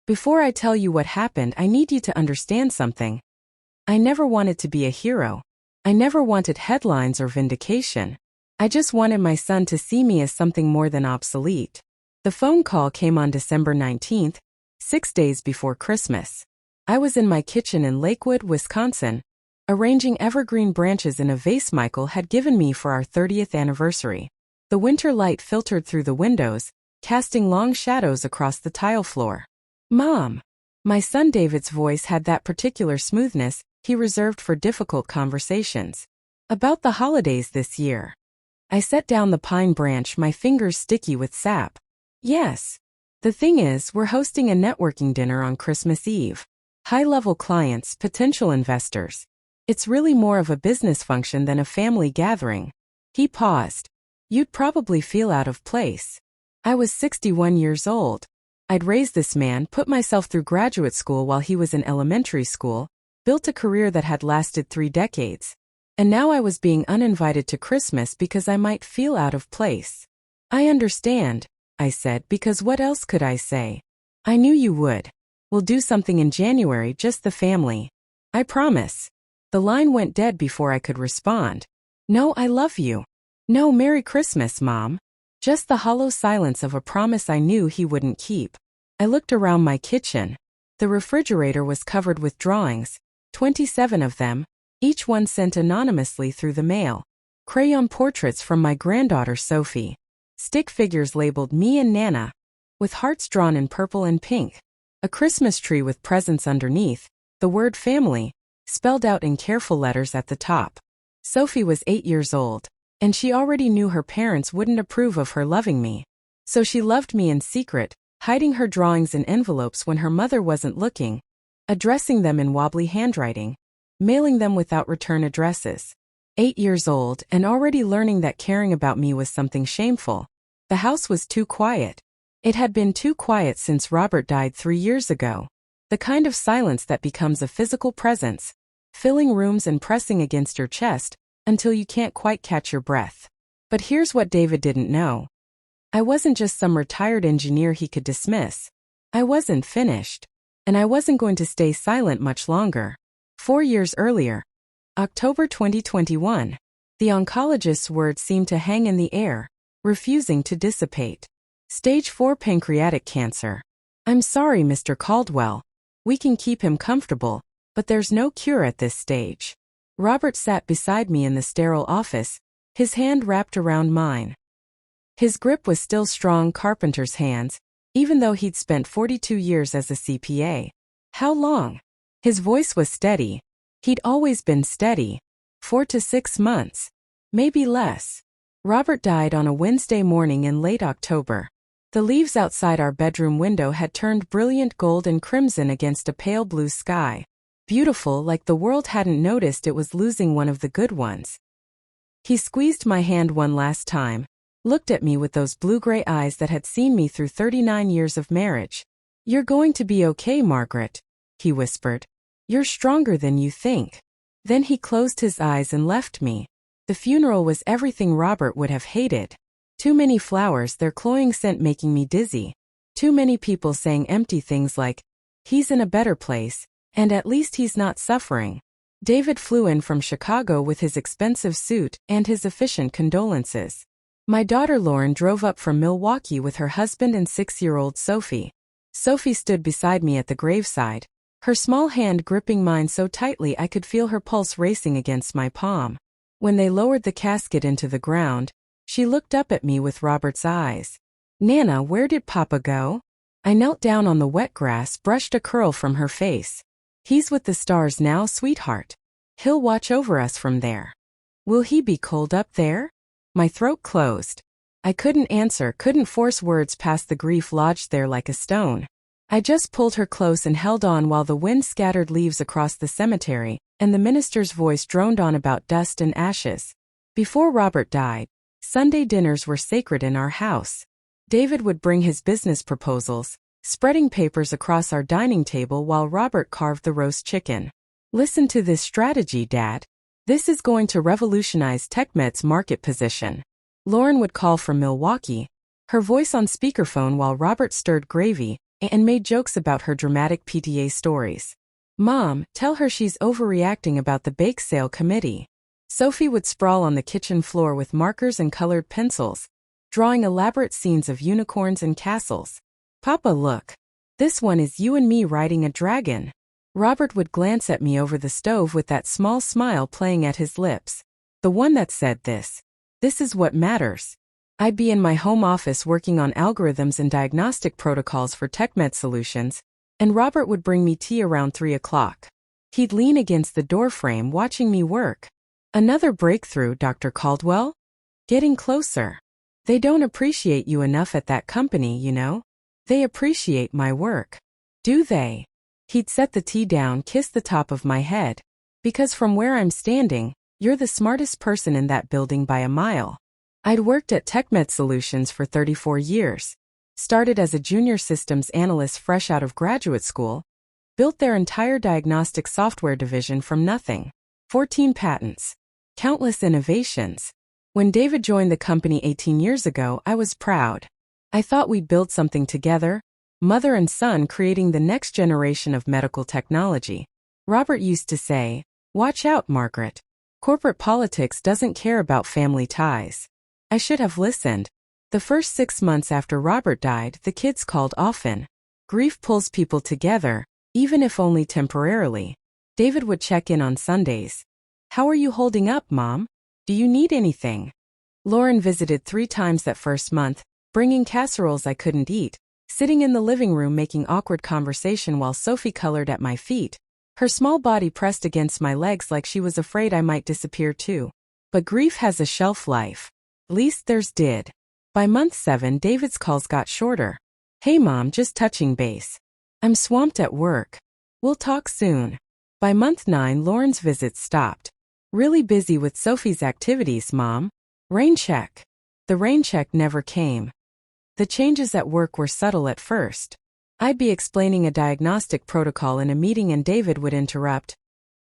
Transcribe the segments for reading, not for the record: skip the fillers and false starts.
Before I tell you what happened, I need you to understand something. I never wanted to be a hero. I never wanted headlines or vindication. I just wanted my son to see me as something more than obsolete. The phone call came on December 19th, 6 days before Christmas. I was in my kitchen in Lakewood, Wisconsin, arranging evergreen branches in a vase Michael had given me for our 30th anniversary. The winter light filtered through the windows, casting long shadows across the tile floor. "Mom!" My son David's voice had that particular smoothness he reserved for difficult conversations. "About the holidays this year." I set down the pine branch, my fingers sticky with sap. "Yes. The thing is, we're hosting a networking dinner on Christmas Eve. High-level clients, potential investors. It's really more of a business function than a family gathering." He paused. "You'd probably feel out of place." I was 61 years old. I'd raised this man, put myself through graduate school while he was in elementary school, built a career that had lasted 3 decades. And now I was being uninvited to Christmas because I might feel out of place. "I understand," I said, because what else could I say? "I knew you would. We'll do something in January, just the family. I promise." The line went dead before I could respond. "No, I love you." "No, Merry Christmas, Mom." Just the hollow silence of a promise I knew he wouldn't keep. I looked around my kitchen. The refrigerator was covered with drawings, 27 of them, each one sent anonymously through the mail. Crayon portraits from my granddaughter Sophie. Stick figures labeled me and Nana, with hearts drawn in purple and pink. A Christmas tree with presents underneath, the word family, spelled out in careful letters at the top. Sophie was 8 years old, and she already knew her parents wouldn't approve of her loving me. So she loved me in secret, hiding her drawings in envelopes when her mother wasn't looking, addressing them in wobbly handwriting, mailing them without return addresses. 8 years old and already learning that caring about me was something shameful. The house was too quiet. It had been too quiet since Robert died 3 years ago. The kind of silence that becomes a physical presence, filling rooms and pressing against your chest until you can't quite catch your breath. But here's what David didn't know. I wasn't just some retired engineer he could dismiss. I wasn't finished. And I wasn't going to stay silent much longer. 4 years earlier, October 2021, the oncologist's words seemed to hang in the air, refusing to dissipate. Stage 4 pancreatic cancer. "I'm sorry, Mr. Caldwell. We can keep him comfortable, but there's no cure at this stage." Robert sat beside me in the sterile office, his hand wrapped around mine. His grip was still strong carpenter's hands, even though he'd spent 42 years as a CPA. "How long?" His voice was steady. He'd always been steady. 4 to 6 months. Maybe less. Robert died on a Wednesday morning in late October. The leaves outside our bedroom window had turned brilliant gold and crimson against a pale blue sky. Beautiful, like the world hadn't noticed it was losing one of the good ones. He squeezed my hand one last time, looked at me with those blue-gray eyes that had seen me through 39 years of marriage. "You're going to be okay, Margaret," he whispered. "You're stronger than you think." Then he closed his eyes and left me. The funeral was everything Robert would have hated. Too many flowers, their cloying scent making me dizzy. Too many people saying empty things like, "He's in a better place, and at least he's not suffering." David flew in from Chicago with his expensive suit and his efficient condolences. My daughter Lauren drove up from Milwaukee with her husband and 6-year-old Sophie. Sophie stood beside me at the graveside, her small hand gripping mine so tightly I could feel her pulse racing against my palm. When they lowered the casket into the ground, she looked up at me with Robert's eyes. "Nana, where did Papa go?" I knelt down on the wet grass, brushed a curl from her face. "He's with the stars now, sweetheart. He'll watch over us from there." "Will he be cold up there?" My throat closed. I couldn't answer, couldn't force words past the grief lodged there like a stone. I just pulled her close and held on while the wind scattered leaves across the cemetery, and the minister's voice droned on about dust and ashes. Before Robert died, Sunday dinners were sacred in our house. David would bring his business proposals, spreading papers across our dining table while Robert carved the roast chicken. "Listen to this strategy, Dad. This is going to revolutionize TechMed's market position." Lauren would call from Milwaukee, her voice on speakerphone while Robert stirred gravy, and made jokes about her dramatic PTA stories. Mom, tell her she's overreacting about the bake sale committee. Sophie would sprawl on the kitchen floor with markers and colored pencils, drawing elaborate scenes of unicorns and castles. Papa, look. This one is you and me riding a dragon. Robert would glance at me over the stove with that small smile playing at his lips. The one that said this. This is what matters. I'd be in my home office working on algorithms and diagnostic protocols for TechMed solutions, and Robert would bring me tea around 3 o'clock. He'd lean against the doorframe watching me work. Another breakthrough, Dr. Caldwell? Getting closer. They don't appreciate you enough at that company, you know? They appreciate my work. Do they? He'd set the tea down, kiss the top of my head. Because from where I'm standing, you're the smartest person in that building by a mile. I'd worked at TechMed Solutions for 34 years. Started as a junior systems analyst fresh out of graduate school. Built their entire diagnostic software division from nothing. 14 patents. Countless innovations. When David joined the company 18 years ago, I was proud. I thought we'd build something together, mother and son creating the next generation of medical technology. Robert used to say, "Watch out, Margaret. Corporate politics doesn't care about family ties." I should have listened. The first 6 months after Robert died, the kids called often. Grief pulls people together, even if only temporarily. David would check in on Sundays. "How are you holding up, Mom? Do you need anything?" Lauren visited 3 times that first month, bringing casseroles I couldn't eat, sitting in the living room making awkward conversation while Sophie colored at my feet, her small body pressed against my legs like she was afraid I might disappear too. But grief has a shelf life. Least theirs did. By month 7, David's calls got shorter. "Hey Mom, just touching base. I'm swamped at work. We'll talk soon." By month 9, Lauren's visits stopped. "Really busy with Sophie's activities, Mom. Rain check." The rain check never came. The changes at work were subtle at first. I'd be explaining a diagnostic protocol in a meeting and David would interrupt.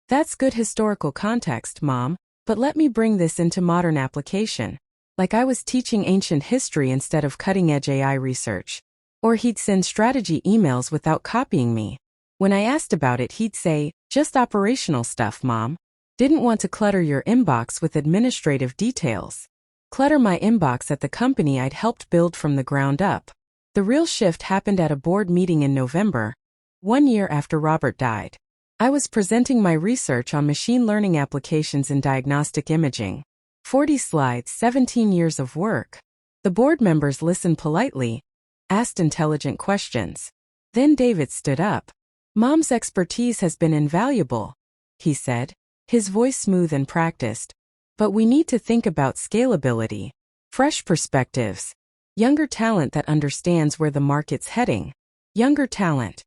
"That's good historical context, Mom, but let me bring this into modern application." Like I was teaching ancient history instead of cutting-edge AI research. Or he'd send strategy emails without copying me. When I asked about it, he'd say, "Just operational stuff, Mom. Didn't want to clutter your inbox with administrative details." Clutter my inbox at the company I'd helped build from the ground up. The real shift happened at a board meeting in November, 1 year after Robert died. I was presenting my research on machine learning applications in diagnostic imaging. 40 slides, 17 years of work. The board members listened politely, asked intelligent questions. Then David stood up. "Mom's expertise has been invaluable," he said, his voice smooth and practiced. "But we need to think about scalability, fresh perspectives, younger talent that understands where the market's heading. Younger talent."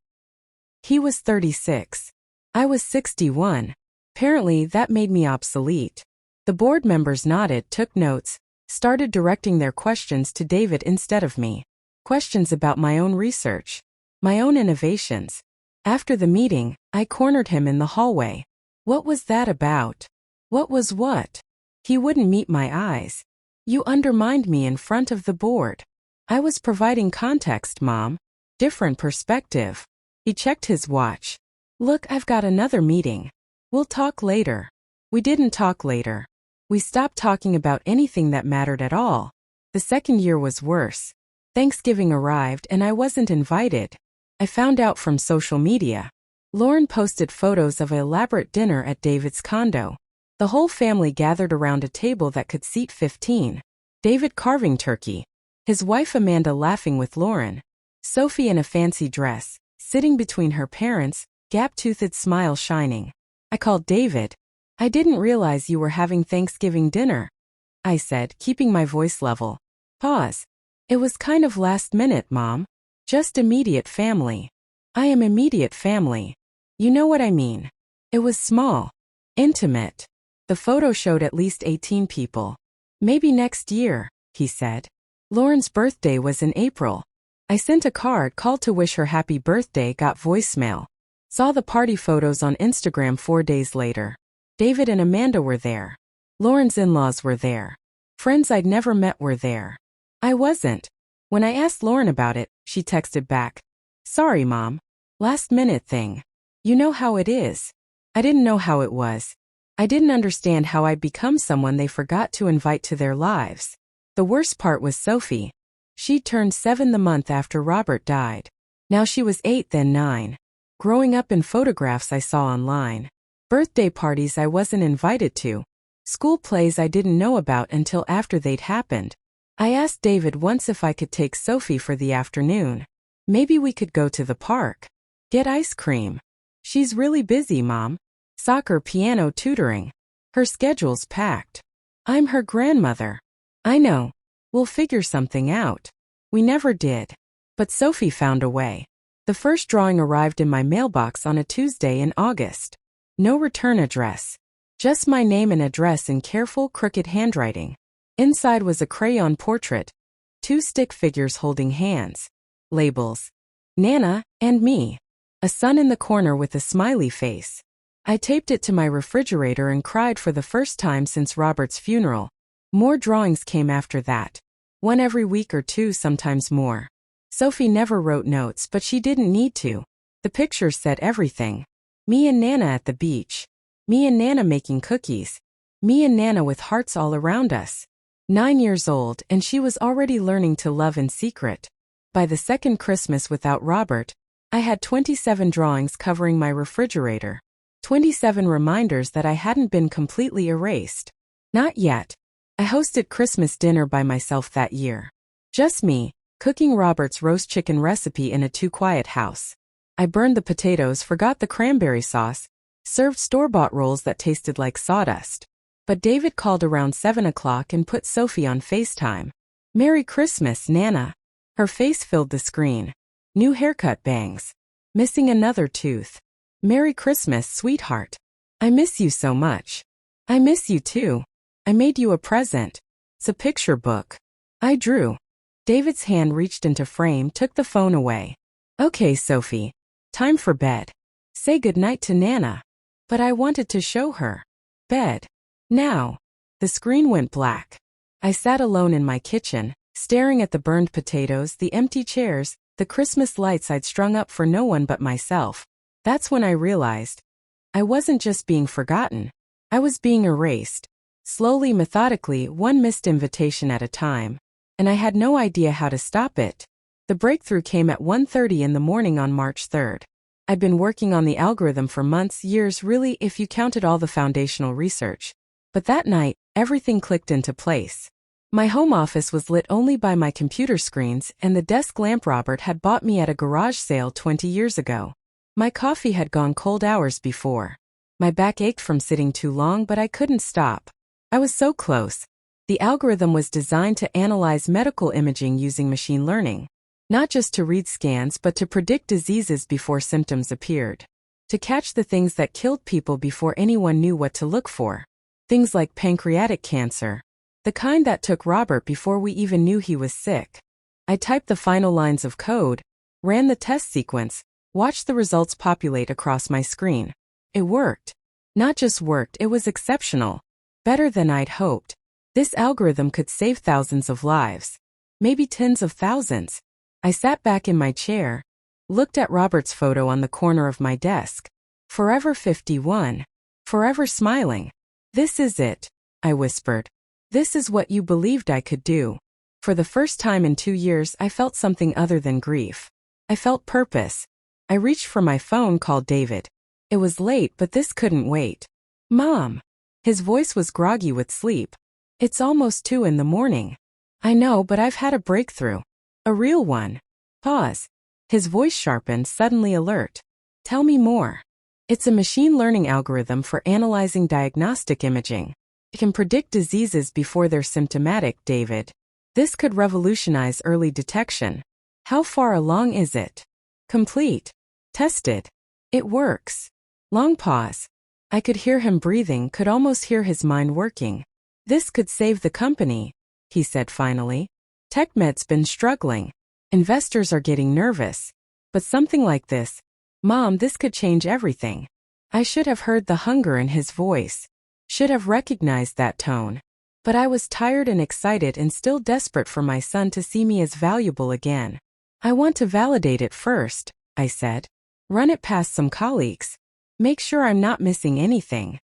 He was 36. I was 61. Apparently, that made me obsolete. The board members nodded, took notes, started directing their questions to David instead of me. Questions about my own research, my own innovations. After the meeting, I cornered him in the hallway. "What was that about?" "What was what?" He wouldn't meet my eyes. "You undermined me in front of the board." "I was providing context, Mom. Different perspective." He checked his watch. "Look, I've got another meeting. We'll talk later." We didn't talk later. We stopped talking about anything that mattered at all. The second year was worse. Thanksgiving arrived and I wasn't invited. I found out from social media. Lauren posted photos of an elaborate dinner at David's condo. The whole family gathered around a table that could seat 15. David carving turkey. His wife Amanda laughing with Lauren. Sophie in a fancy dress, sitting between her parents, gap-toothed smile shining. I called David. "I didn't realize you were having Thanksgiving dinner," I said, keeping my voice level. Pause. "It was kind of last minute, Mom. Just immediate family." "I am immediate family. You know what I mean." "It was small. Intimate." The photo showed at least 18 people. "Maybe next year," he said. Lauren's birthday was in April. I sent a card, called to wish her happy birthday, got voicemail. Saw the party photos on Instagram 4 days later. David and Amanda were there. Lauren's in-laws were there. Friends I'd never met were there. I wasn't. When I asked Lauren about it, she texted back, Sorry, Mom. Last minute thing. You know how it is. I didn't know how it was. I didn't understand how I'd become someone they forgot to invite to their lives. The worst part was Sophie. She'd turned 7 the month after Robert died. Now she was 8, then 9. Growing up in photographs I saw online. Birthday parties I wasn't invited to. School plays I didn't know about until after they'd happened. I asked David once if I could take Sophie for the afternoon. Maybe we could go to the park. Get ice cream. She's really busy, Mom. Soccer, piano, tutoring. Her schedule's packed. I'm her grandmother. I know. We'll figure something out. We never did. But Sophie found a way. The first drawing arrived in my mailbox on a Tuesday in August. No return address. Just my name and address in careful, crooked handwriting. Inside was a crayon portrait. 2 stick figures holding hands. Labels. Nana and me. A sun in the corner with a smiley face. I taped it to my refrigerator and cried for the first time since Robert's funeral. More drawings came after that. One every week or 2, sometimes more. Sophie never wrote notes, but she didn't need to. The pictures said everything. Me and Nana at the beach. Me and Nana making cookies. Me and Nana with hearts all around us. 9 years old, and she was already learning to love in secret. By the second Christmas without Robert, I had 27 drawings covering my refrigerator. 27 reminders that I hadn't been completely erased. Not yet. I hosted Christmas dinner by myself that year. Just me, cooking Robert's roast chicken recipe in a too-quiet house. I burned the potatoes, forgot the cranberry sauce, served store-bought rolls that tasted like sawdust. But David called around 7 o'clock and put Sophie on FaceTime. Merry Christmas, Nana. Her face filled the screen. New haircut, bangs. Missing another tooth. Merry Christmas, sweetheart. I miss you so much. I miss you too. I made you a present. It's a picture book. I drew. David's hand reached into frame, took the phone away. Okay, Sophie. Time for bed. Say goodnight to Nana. But I wanted to show her. Bed. Now. The screen went black. I sat alone in my kitchen, staring at the burned potatoes, the empty chairs, the Christmas lights I'd strung up for no one but myself. That's when I realized I wasn't just being forgotten. I was being erased. Slowly, methodically, one missed invitation at a time. And I had no idea how to stop it. The breakthrough came at 1:30 in the morning on March 3rd. I'd been working on the algorithm for months, years, really, if you counted all the foundational research. But that night, everything clicked into place. My home office was lit only by my computer screens and the desk lamp Robert had bought me at a garage sale 20 years ago. My coffee had gone cold hours before. My back ached from sitting too long, but I couldn't stop. I was so close. The algorithm was designed to analyze medical imaging using machine learning. Not just to read scans, but to predict diseases before symptoms appeared. To catch the things that killed people before anyone knew what to look for. Things like pancreatic cancer. The kind that took Robert before we even knew he was sick. I typed the final lines of code, ran the test sequence, watched the results populate across my screen. It worked. Not just worked, it was exceptional. Better than I'd hoped. This algorithm could save thousands of lives. Maybe tens of thousands. I sat back in my chair, looked at Robert's photo on the corner of my desk. Forever 51. Forever smiling. This is it, I whispered. This is what you believed I could do. For the first time in 2 years, I felt something other than grief. I felt purpose. I reached for my phone, called David. It was late, but this couldn't wait. Mom. His voice was groggy with sleep. It's almost 2 in the morning. I know, but I've had a breakthrough. A real one. Pause. His voice sharpened, suddenly alert. Tell me more. It's a machine learning algorithm for analyzing diagnostic imaging. It can predict diseases before they're symptomatic, David. This could revolutionize early detection. How far along is it? Complete. Tested. It works. Long pause. I could hear him breathing, could almost hear his mind working. This could save the company, he said finally. TechMed's been struggling. Investors are getting nervous. But something like this, Mom, this could change everything. I should have heard the hunger in his voice. Should have recognized that tone. But I was tired and excited and still desperate for my son to see me as valuable again. I want to validate it first. I said. Run it past some colleagues. Make sure I'm not missing anything.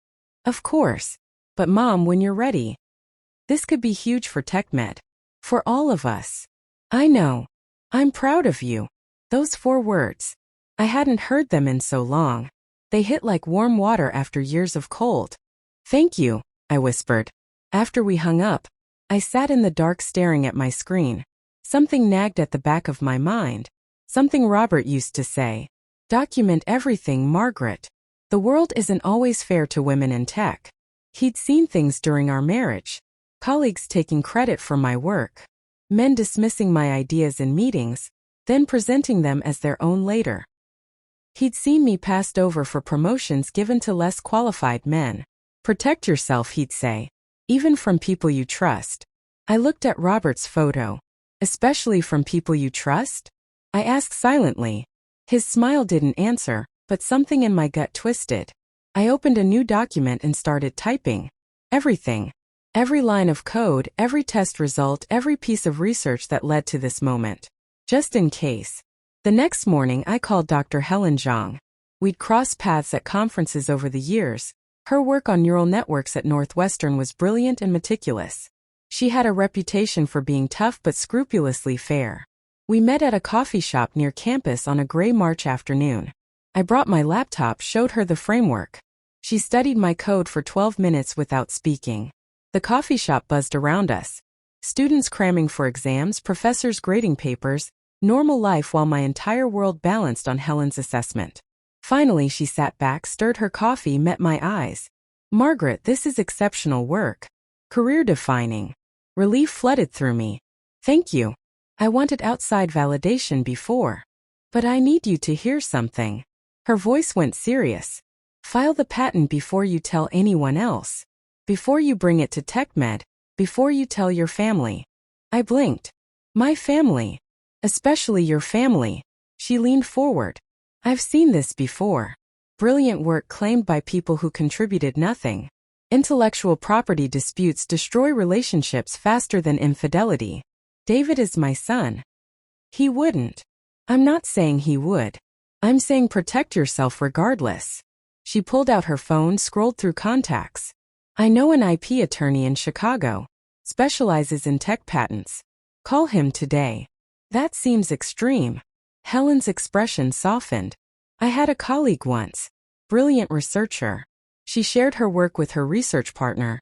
Of course. But Mom, when you're ready. This could be huge for TechMed. For all of us. I know. I'm proud of you. Those 4 words. I hadn't heard them in so long. They hit like warm water after years of cold. Thank you, I whispered. After we hung up, I sat in the dark staring at my screen. Something nagged at the back of my mind. Something Robert used to say. Document everything, Margaret. The world isn't always fair to women in tech. He'd seen things during our marriage. Colleagues taking credit for my work. Men dismissing my ideas in meetings, then presenting them as their own later. He'd seen me passed over for promotions given to less qualified men. Protect yourself, he'd say. Even from people you trust. I looked at Robert's photo. Especially from people you trust? I asked silently. His smile didn't answer, but something in my gut twisted. I opened a new document and started typing. Everything. Every line of code, every test result, every piece of research that led to this moment. Just in case. The next morning I called Dr. Helen Zhang. We'd crossed paths at conferences over the years. Her work on neural networks at Northwestern was brilliant and meticulous. She had a reputation for being tough but scrupulously fair. We met at a coffee shop near campus on a gray March afternoon. I brought my laptop, showed her the framework. She studied my code for 12 minutes without speaking. The coffee shop buzzed around us. Students cramming for exams, professors grading papers, normal life while my entire world balanced on Helen's assessment. Finally she sat back, stirred her coffee, met my eyes. Margaret, this is exceptional work. Career-defining. Relief flooded through me. Thank you. I wanted outside validation before. But I need you to hear something. Her voice went serious. File the patent before you tell anyone else. Before you bring it to TechMed. Before you tell your family. I blinked. My family. Especially your family. She leaned forward. I've seen this before. Brilliant work claimed by people who contributed nothing. Intellectual property disputes destroy relationships faster than infidelity. David is my son. He wouldn't. I'm not saying he would. I'm saying protect yourself regardless. She pulled out her phone, scrolled through contacts. I know an IP attorney in Chicago. Specializes in tech patents. Call him today. That seems extreme. Helen's expression softened. I had a colleague once. Brilliant researcher. She shared her work with her research partner.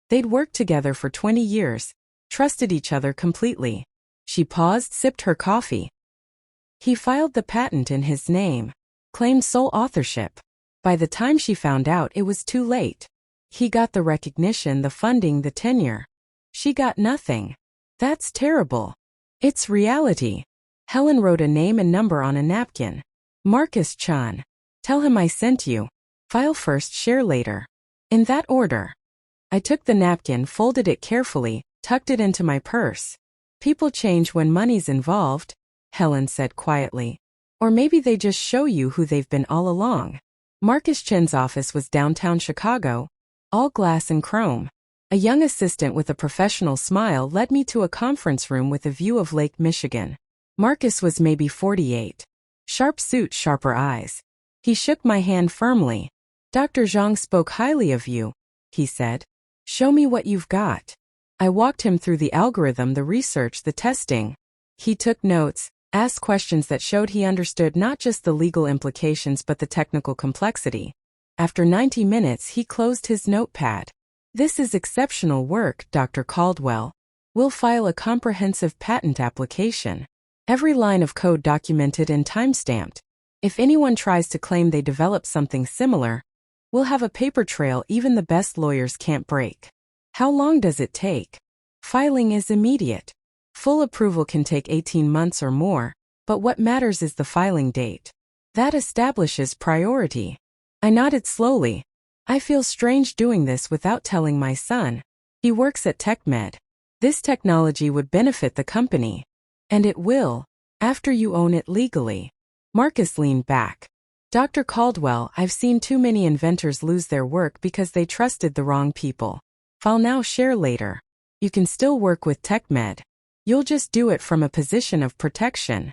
They'd worked together for 20 years. Trusted each other completely. She paused, sipped her coffee. He filed the patent in his name. Claimed sole authorship. By the time she found out, it was too late. He got the recognition, the funding, the tenure. She got nothing. That's terrible. It's reality. Helen wrote a name and number on a napkin. Marcus Chan. Tell him I sent you. File first, share later. In that order. I took the napkin, folded it carefully, tucked it into my purse. People change when money's involved, Helen said quietly. Or maybe they just show you who they've been all along. Marcus Chen's office was downtown Chicago, all glass and chrome. A young assistant with a professional smile led me to a conference room with a view of Lake Michigan. Marcus was maybe 48. Sharp suit, sharper eyes. He shook my hand firmly. Dr. Zhang spoke highly of you, he said. Show me what you've got. I walked him through the algorithm, the research, the testing. He took notes, asked questions that showed he understood not just the legal implications but the technical complexity. After 90 minutes, he closed his notepad. This is exceptional work, Dr. Caldwell. We'll file a comprehensive patent application. Every line of code documented and timestamped. If anyone tries to claim they developed something similar, we'll have a paper trail even the best lawyers can't break. How long does it take? Filing is immediate. Full approval can take 18 months or more, but what matters is the filing date. That establishes priority. I nodded slowly. I feel strange doing this without telling my son. He works at TechMed. This technology would benefit the company. And it will, after you own it legally. Marcus leaned back. Dr. Caldwell, I've seen too many inventors lose their work because they trusted the wrong people. File now, share later. You can still work with TechMed. You'll just do it from a position of protection.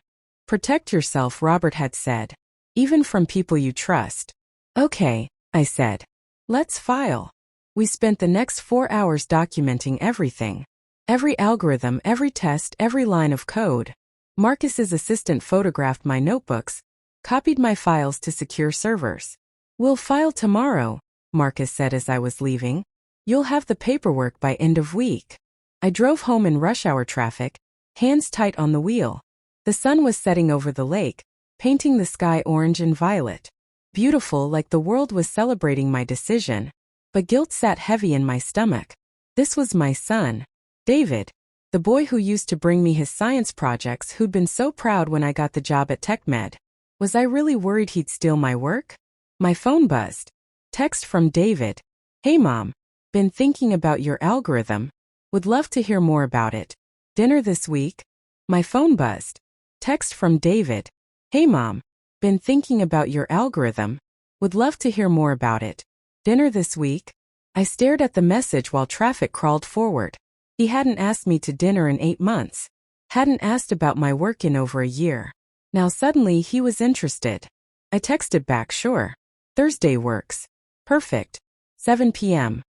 Protect yourself, Robert had said. Even from people you trust. Okay, I said. Let's file. We spent the next 4 hours documenting everything. Every algorithm, every test, every line of code. Marcus's assistant photographed my notebooks, copied my files to secure servers. We'll file tomorrow, Marcus said as I was leaving. You'll have the paperwork by end of week. I drove home in rush hour traffic, hands tight on the wheel. The sun was setting over the lake, painting the sky orange and violet. Beautiful, like the world was celebrating my decision. But guilt sat heavy in my stomach. This was my son, David, the boy who used to bring me his science projects, who'd been so proud when I got the job at TechMed. Was I really worried he'd steal my work? My phone buzzed. Text from David. Hey Mom, been thinking about your algorithm. Would love to hear more about it. Dinner this week? My phone buzzed. Text from David. Hey Mom, been thinking about your algorithm. Would love to hear more about it. Dinner this week? I stared at the message while traffic crawled forward. He hadn't asked me to dinner in 8 months. Hadn't asked about my work in over a year. Now suddenly he was interested. I texted back, sure. Thursday works. Perfect. 7 p.m.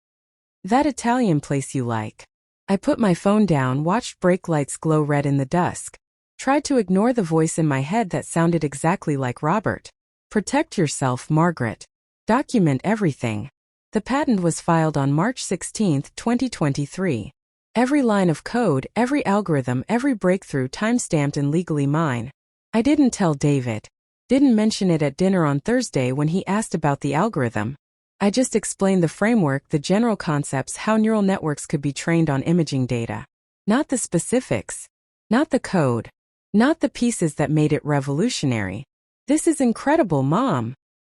That Italian place you like. I put my phone down, watched brake lights glow red in the dusk. Tried to ignore the voice in my head that sounded exactly like Robert. Protect yourself, Margaret. Document everything. The patent was filed on March 16, 2023. Every line of code, every algorithm, every breakthrough time-stamped and legally mine. I didn't tell David. Didn't mention it at dinner on Thursday when he asked about the algorithm. I just explained the framework, the general concepts, how neural networks could be trained on imaging data. Not the specifics. Not the code. Not the pieces that made it revolutionary. This is incredible, Mom,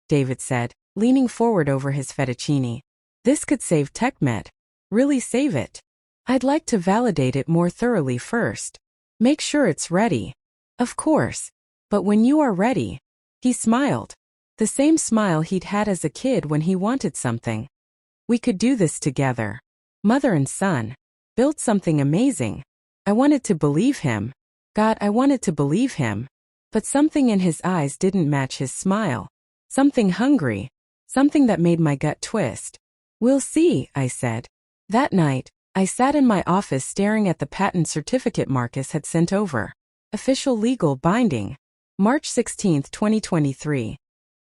David said, leaning forward over his fettuccine. This could save TechMed. Really save it. I'd like to validate it more thoroughly first. Make sure it's ready. Of course. But when you are ready. He smiled. The same smile he'd had as a kid when he wanted something. We could do this together. Mother and son. Build something amazing. I wanted to believe him. God, I wanted to believe him. But something in his eyes didn't match his smile. Something hungry. Something that made my gut twist. We'll see, I said. That night, I sat in my office staring at the patent certificate Marcus had sent over. Official legal binding. March 16, 2023.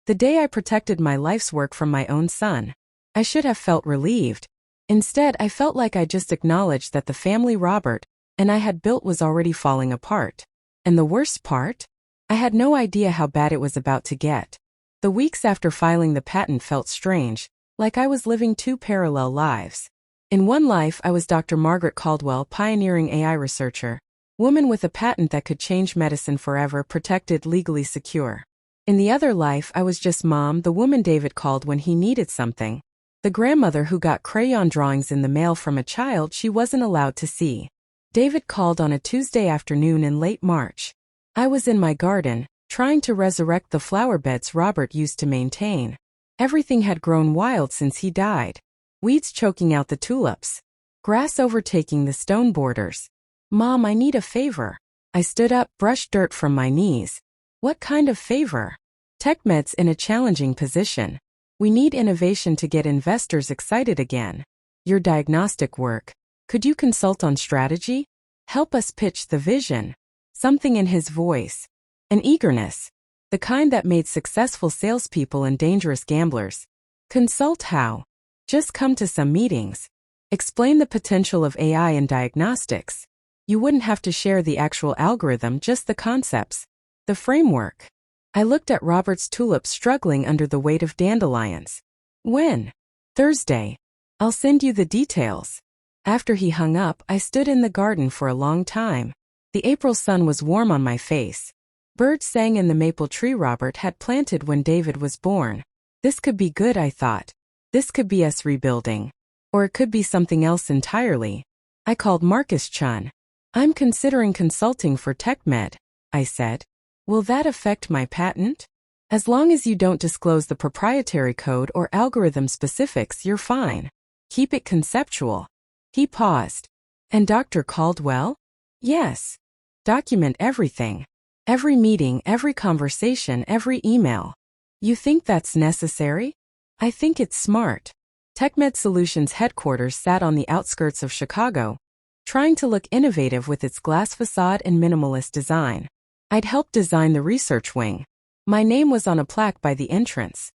The day I protected my life's work from my own son. I should have felt relieved. Instead, I felt like I just acknowledged that the family Robert and I had built was already falling apart. And the worst part? I had no idea how bad it was about to get. The weeks after filing the patent felt strange, like I was living 2 parallel lives. In one life, I was Dr. Margaret Caldwell, pioneering AI researcher, woman with a patent that could change medicine forever, protected, legally secure. In the other life, I was just Mom, the woman David called when he needed something. The grandmother who got crayon drawings in the mail from a child she wasn't allowed to see. David called on a Tuesday afternoon in late March. I was in my garden, trying to resurrect the flower beds Robert used to maintain. Everything had grown wild since he died. Weeds choking out the tulips. Grass overtaking the stone borders. Mom, I need a favor. I stood up, brushed dirt from my knees. What kind of favor? TechMed's in a challenging position. We need innovation to get investors excited again. Your diagnostic work. Could you consult on strategy? Help us pitch the vision. Something in his voice. An eagerness. The kind that made successful salespeople and dangerous gamblers. Consult how? Just come to some meetings. Explain the potential of AI in diagnostics. You wouldn't have to share the actual algorithm, just the concepts. The framework. I looked at Robert's tulips struggling under the weight of dandelions. When? Thursday. I'll send you the details. After he hung up, I stood in the garden for a long time. The April sun was warm on my face. Birds sang in the maple tree Robert had planted when David was born. This could be good, I thought. This could be us rebuilding. Or it could be something else entirely. I called Marcus Chun. I'm considering consulting for TechMed, I said. Will that affect my patent? As long as you don't disclose the proprietary code or algorithm specifics, you're fine. Keep it conceptual. He paused. And Dr. Caldwell? Yes. Document everything. Every meeting, every conversation, every email. You think that's necessary? I think it's smart. TechMed Solutions headquarters sat on the outskirts of Chicago, trying to look innovative with its glass facade and minimalist design. I'd helped design the research wing. My name was on a plaque by the entrance.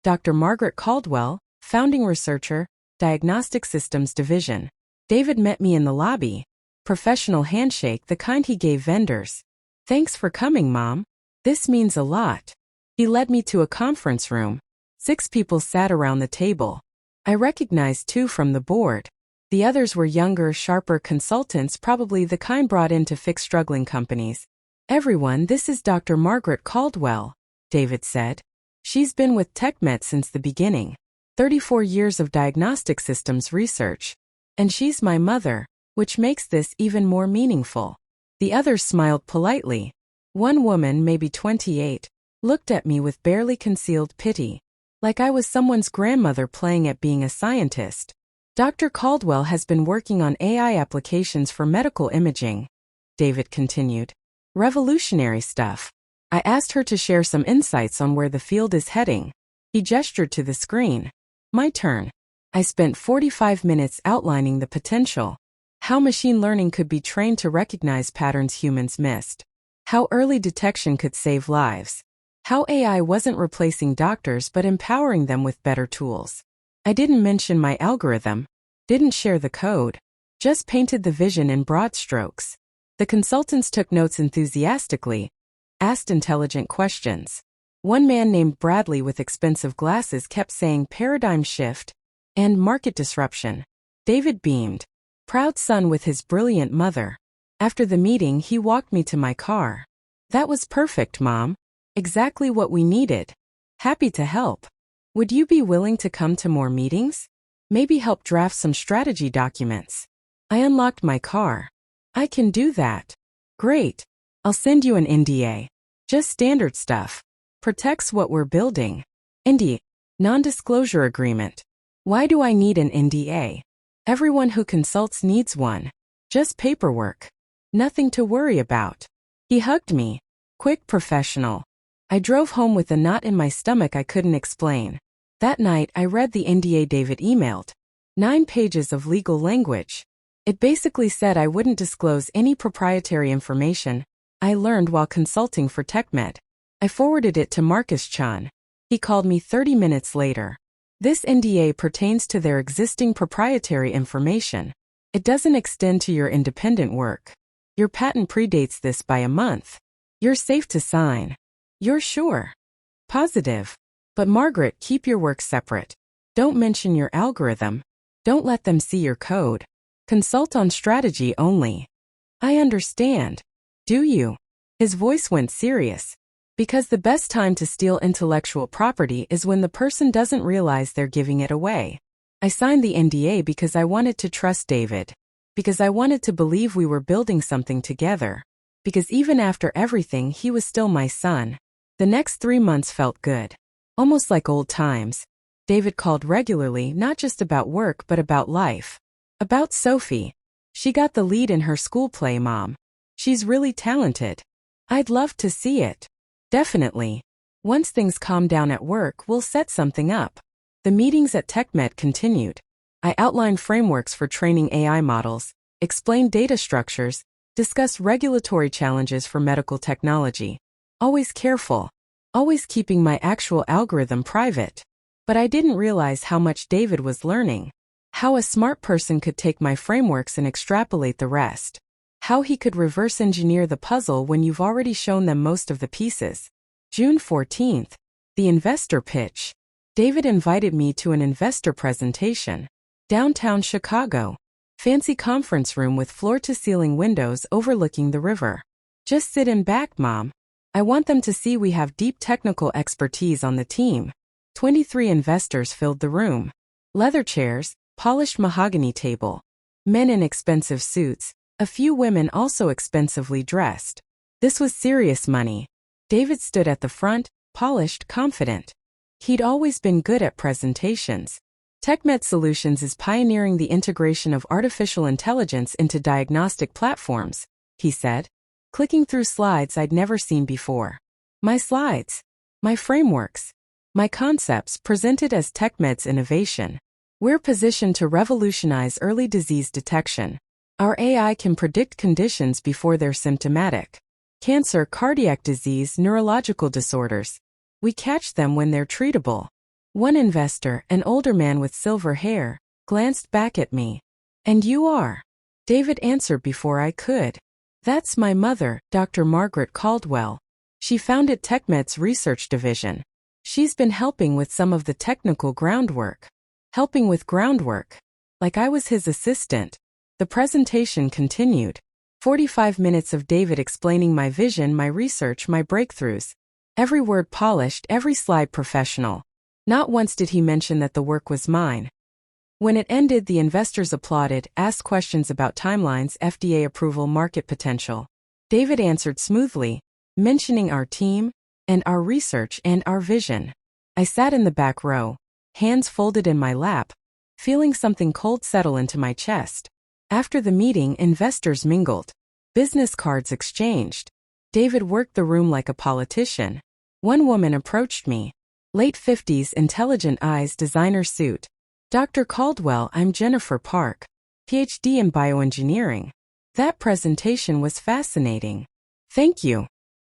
Dr. Margaret Caldwell, founding researcher, Diagnostic Systems Division. David met me in the lobby. Professional handshake, the kind he gave vendors. Thanks for coming, Mom. This means a lot. He led me to a conference room. 6 people sat around the table. I recognized 2 from the board. The others were younger, sharper consultants, probably the kind brought in to fix struggling companies. Everyone, this is Dr. Margaret Caldwell, David said. She's been with TechMed since the beginning. 34 years of diagnostic systems research. And she's my mother, which makes this even more meaningful. The others smiled politely. One woman, maybe 28, looked at me with barely concealed pity, like I was someone's grandmother playing at being a scientist. Dr. Caldwell has been working on AI applications for medical imaging, David continued. Revolutionary stuff. I asked her to share some insights on where the field is heading. He gestured to the screen. My turn. I spent 45 minutes outlining the potential. How machine learning could be trained to recognize patterns humans missed. How early detection could save lives. How AI wasn't replacing doctors but empowering them with better tools. I didn't mention my algorithm, didn't share the code, just painted the vision in broad strokes. The consultants took notes enthusiastically, asked intelligent questions. One man named Bradley with expensive glasses kept saying paradigm shift and market disruption. David beamed. Proud son with his brilliant mother. After the meeting, he walked me to my car. That was perfect, Mom. Exactly what we needed. Happy to help. Would you be willing to come to more meetings? Maybe help draft some strategy documents. I unlocked my car. I can do that. Great. I'll send you an NDA. Just standard stuff. Protects what we're building. NDA. Non-disclosure agreement. Why do I need an NDA? Everyone who consults needs one. Just paperwork. Nothing to worry about. He hugged me. Quick, professional. I drove home with a knot in my stomach I couldn't explain. That night, I read the NDA David emailed. 9 pages of legal language. It basically said I wouldn't disclose any proprietary information I learned while consulting for TechMed. I forwarded it to Marcus Chan. He called me 30 minutes later. This NDA pertains to their existing proprietary information. It doesn't extend to your independent work. Your patent predates this by a month. You're safe to sign. You're sure? Positive. But Margaret, keep your work separate. Don't mention your algorithm. Don't let them see your code. Consult on strategy only. I understand. Do you? His voice went serious. Because the best time to steal intellectual property is when the person doesn't realize they're giving it away. I signed the NDA because I wanted to trust David. Because I wanted to believe we were building something together. Because even after everything, he was still my son. The next 3 months felt good. Almost like old times. David called regularly, not just about work but about life. About Sophie. She got the lead in her school play, Mom. She's really talented. I'd love to see it. Definitely. Once things calm down at work, we'll set something up. The meetings at TechMed continued. I outlined frameworks for training AI models, explained data structures, discussed regulatory challenges for medical technology. Always careful. Always keeping my actual algorithm private. But I didn't realize how much David was learning. How a smart person could take my frameworks and extrapolate the rest. How he could reverse engineer the puzzle when you've already shown them most of the pieces. June 14th. The investor pitch. David invited me to an investor presentation. Downtown Chicago. Fancy conference room with floor-to-ceiling windows overlooking the river. Just sit in back, Mom. I want them to see we have deep technical expertise on the team. 23 investors filled the room. Leather chairs, polished mahogany table. Men in expensive suits, a few women also expensively dressed. This was serious money. David stood at the front, polished, confident. He'd always been good at presentations. TechMed Solutions is pioneering the integration of artificial intelligence into diagnostic platforms, he said. clicking through slides I'd never seen before. My slides. My frameworks. My concepts presented as TechMed's innovation. We're positioned to revolutionize early disease detection. Our AI can predict conditions before they're symptomatic. Cancer, cardiac disease, neurological disorders. We catch them when they're treatable. One investor, an older man with silver hair, glanced back at me. And you are? David answered before I could. That's my mother, Dr. Margaret Caldwell. She founded TechMed's research division. She's been helping with some of the technical groundwork. Helping with groundwork. Like I was his assistant. The presentation continued. 45 minutes of David explaining my vision, my research, my breakthroughs. Every word polished, every slide professional. Not once did he mention that the work was mine. When it ended, the investors applauded, asked questions about timelines, FDA approval, market potential. David answered smoothly, mentioning our team, and our research and our vision. I sat in the back row, hands folded in my lap, feeling something cold settle into my chest. After the meeting, investors mingled. Business cards exchanged. David worked the room like a politician. One woman approached me. Late 50s, intelligent eyes, designer suit. Dr. Caldwell, I'm Jennifer Park, PhD in bioengineering. That presentation was fascinating. Thank you.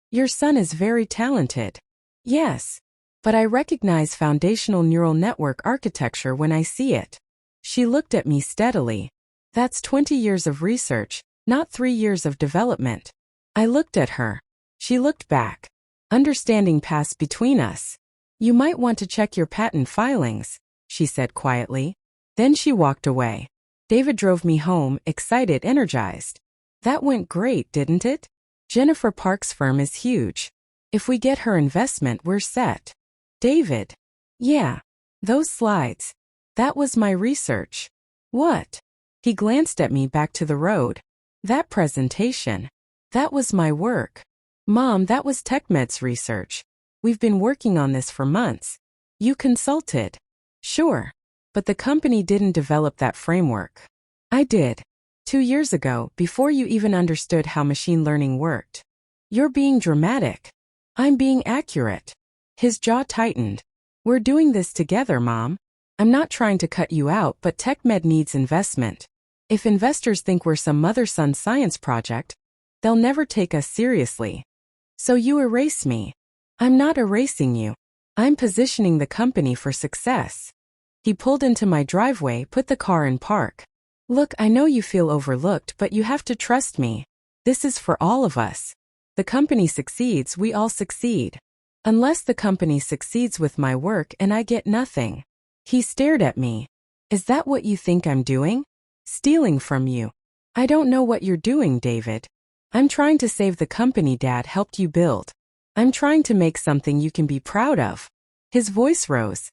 Your son is very talented. Yes. But I recognize foundational neural network architecture when I see it. She looked at me steadily. That's 20 years of research, not 3 years of development. I looked at her. She looked back. Understanding passed between us. You might want to check your patent filings, she said quietly. Then she walked away. David drove me home, excited, energized. That went great, didn't it? Jennifer Park's firm is huge. If we get her investment, we're set. David. Yeah. Those slides. That was my research. What? He glanced at me back to the road. That presentation. That was my work. Mom, that was TechMed's research. We've been working on this for months. You consulted. Sure. But the company didn't develop that framework. I did. 2 years ago, before you even understood how machine learning worked. You're being dramatic. I'm being accurate. His jaw tightened. We're doing this together, Mom. I'm not trying to cut you out, but TechMed needs investment. If investors think we're some mother-son science project, they'll never take us seriously. So you erase me. I'm not erasing you. I'm positioning the company for success. He pulled into my driveway, put the car in park. Look, I know you feel overlooked, but you have to trust me. This is for all of us. The company succeeds, we all succeed. Unless the company succeeds with my work and I get nothing. He stared at me. Is that what you think I'm doing? Stealing from you. I don't know what you're doing, David. I'm trying to save the company Dad helped you build. I'm trying to make something you can be proud of. His voice rose.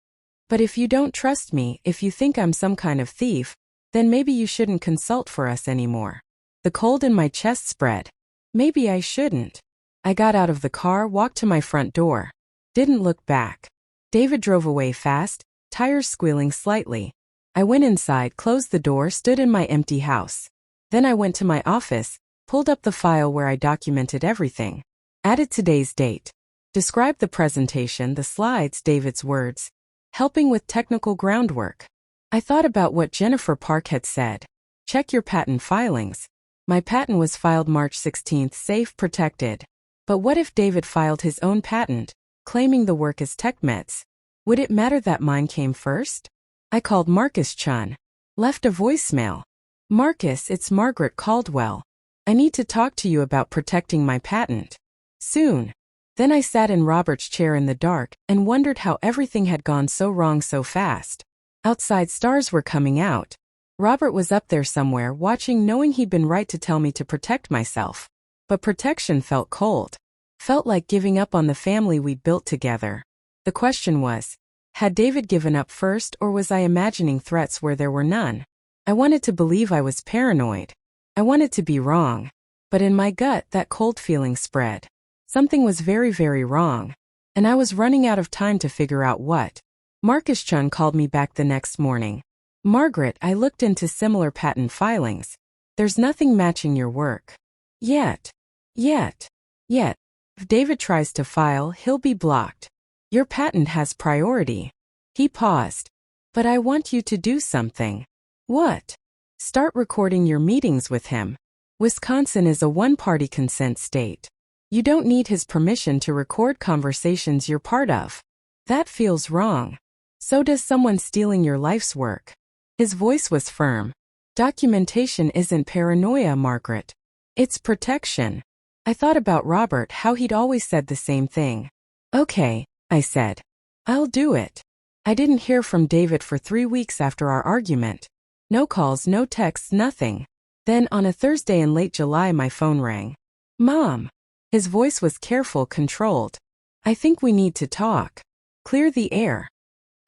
But if you don't trust me, if you think I'm some kind of thief, then maybe you shouldn't consult for us anymore. The cold in my chest spread. Maybe I shouldn't. I got out of the car, walked to my front door. Didn't look back. David drove away fast, tires squealing slightly. I went inside, closed the door, stood in my empty house. Then I went to my office, pulled up the file where I documented everything. Added today's date. Described the presentation, the slides, David's words. Helping with technical groundwork. I thought about what Jennifer Park had said. Check your patent filings. My patent was filed March 16th, safe, protected. But what if David filed his own patent, claiming the work as TechMed's? Would it matter that mine came first? I called Marcus Chun. Left a voicemail. Marcus, it's Margaret Caldwell. I need to talk to you about protecting my patent. Soon. Then I sat in Robert's chair in the dark and wondered how everything had gone so wrong so fast. Outside, stars were coming out. Robert was up there somewhere watching, knowing he'd been right to tell me to protect myself. But protection felt cold. Felt like giving up on the family we'd built together. The question was, had David given up first, or was I imagining threats where there were none? I wanted to believe I was paranoid. I wanted to be wrong. But in my gut, that cold feeling spread. Something was very, very wrong. And I was running out of time to figure out what. Marcus Chun called me back the next morning. Margaret, I looked into similar patent filings. There's nothing matching your work. Yet. Yet. Yet. If David tries to file, he'll be blocked. Your patent has priority. He paused. But I want you to do something. What? Start recording your meetings with him. Wisconsin is a one-party consent state. You don't need his permission to record conversations you're part of. That feels wrong. So does someone stealing your life's work. His voice was firm. Documentation isn't paranoia, Margaret. It's protection. I thought about Robert, how he'd always said the same thing. Okay, I said. I'll do it. I didn't hear from David for 3 weeks after our argument. No calls, no texts, nothing. Then on a Thursday in late July my phone rang. Mom. His voice was careful, controlled. I think we need to talk. Clear the air.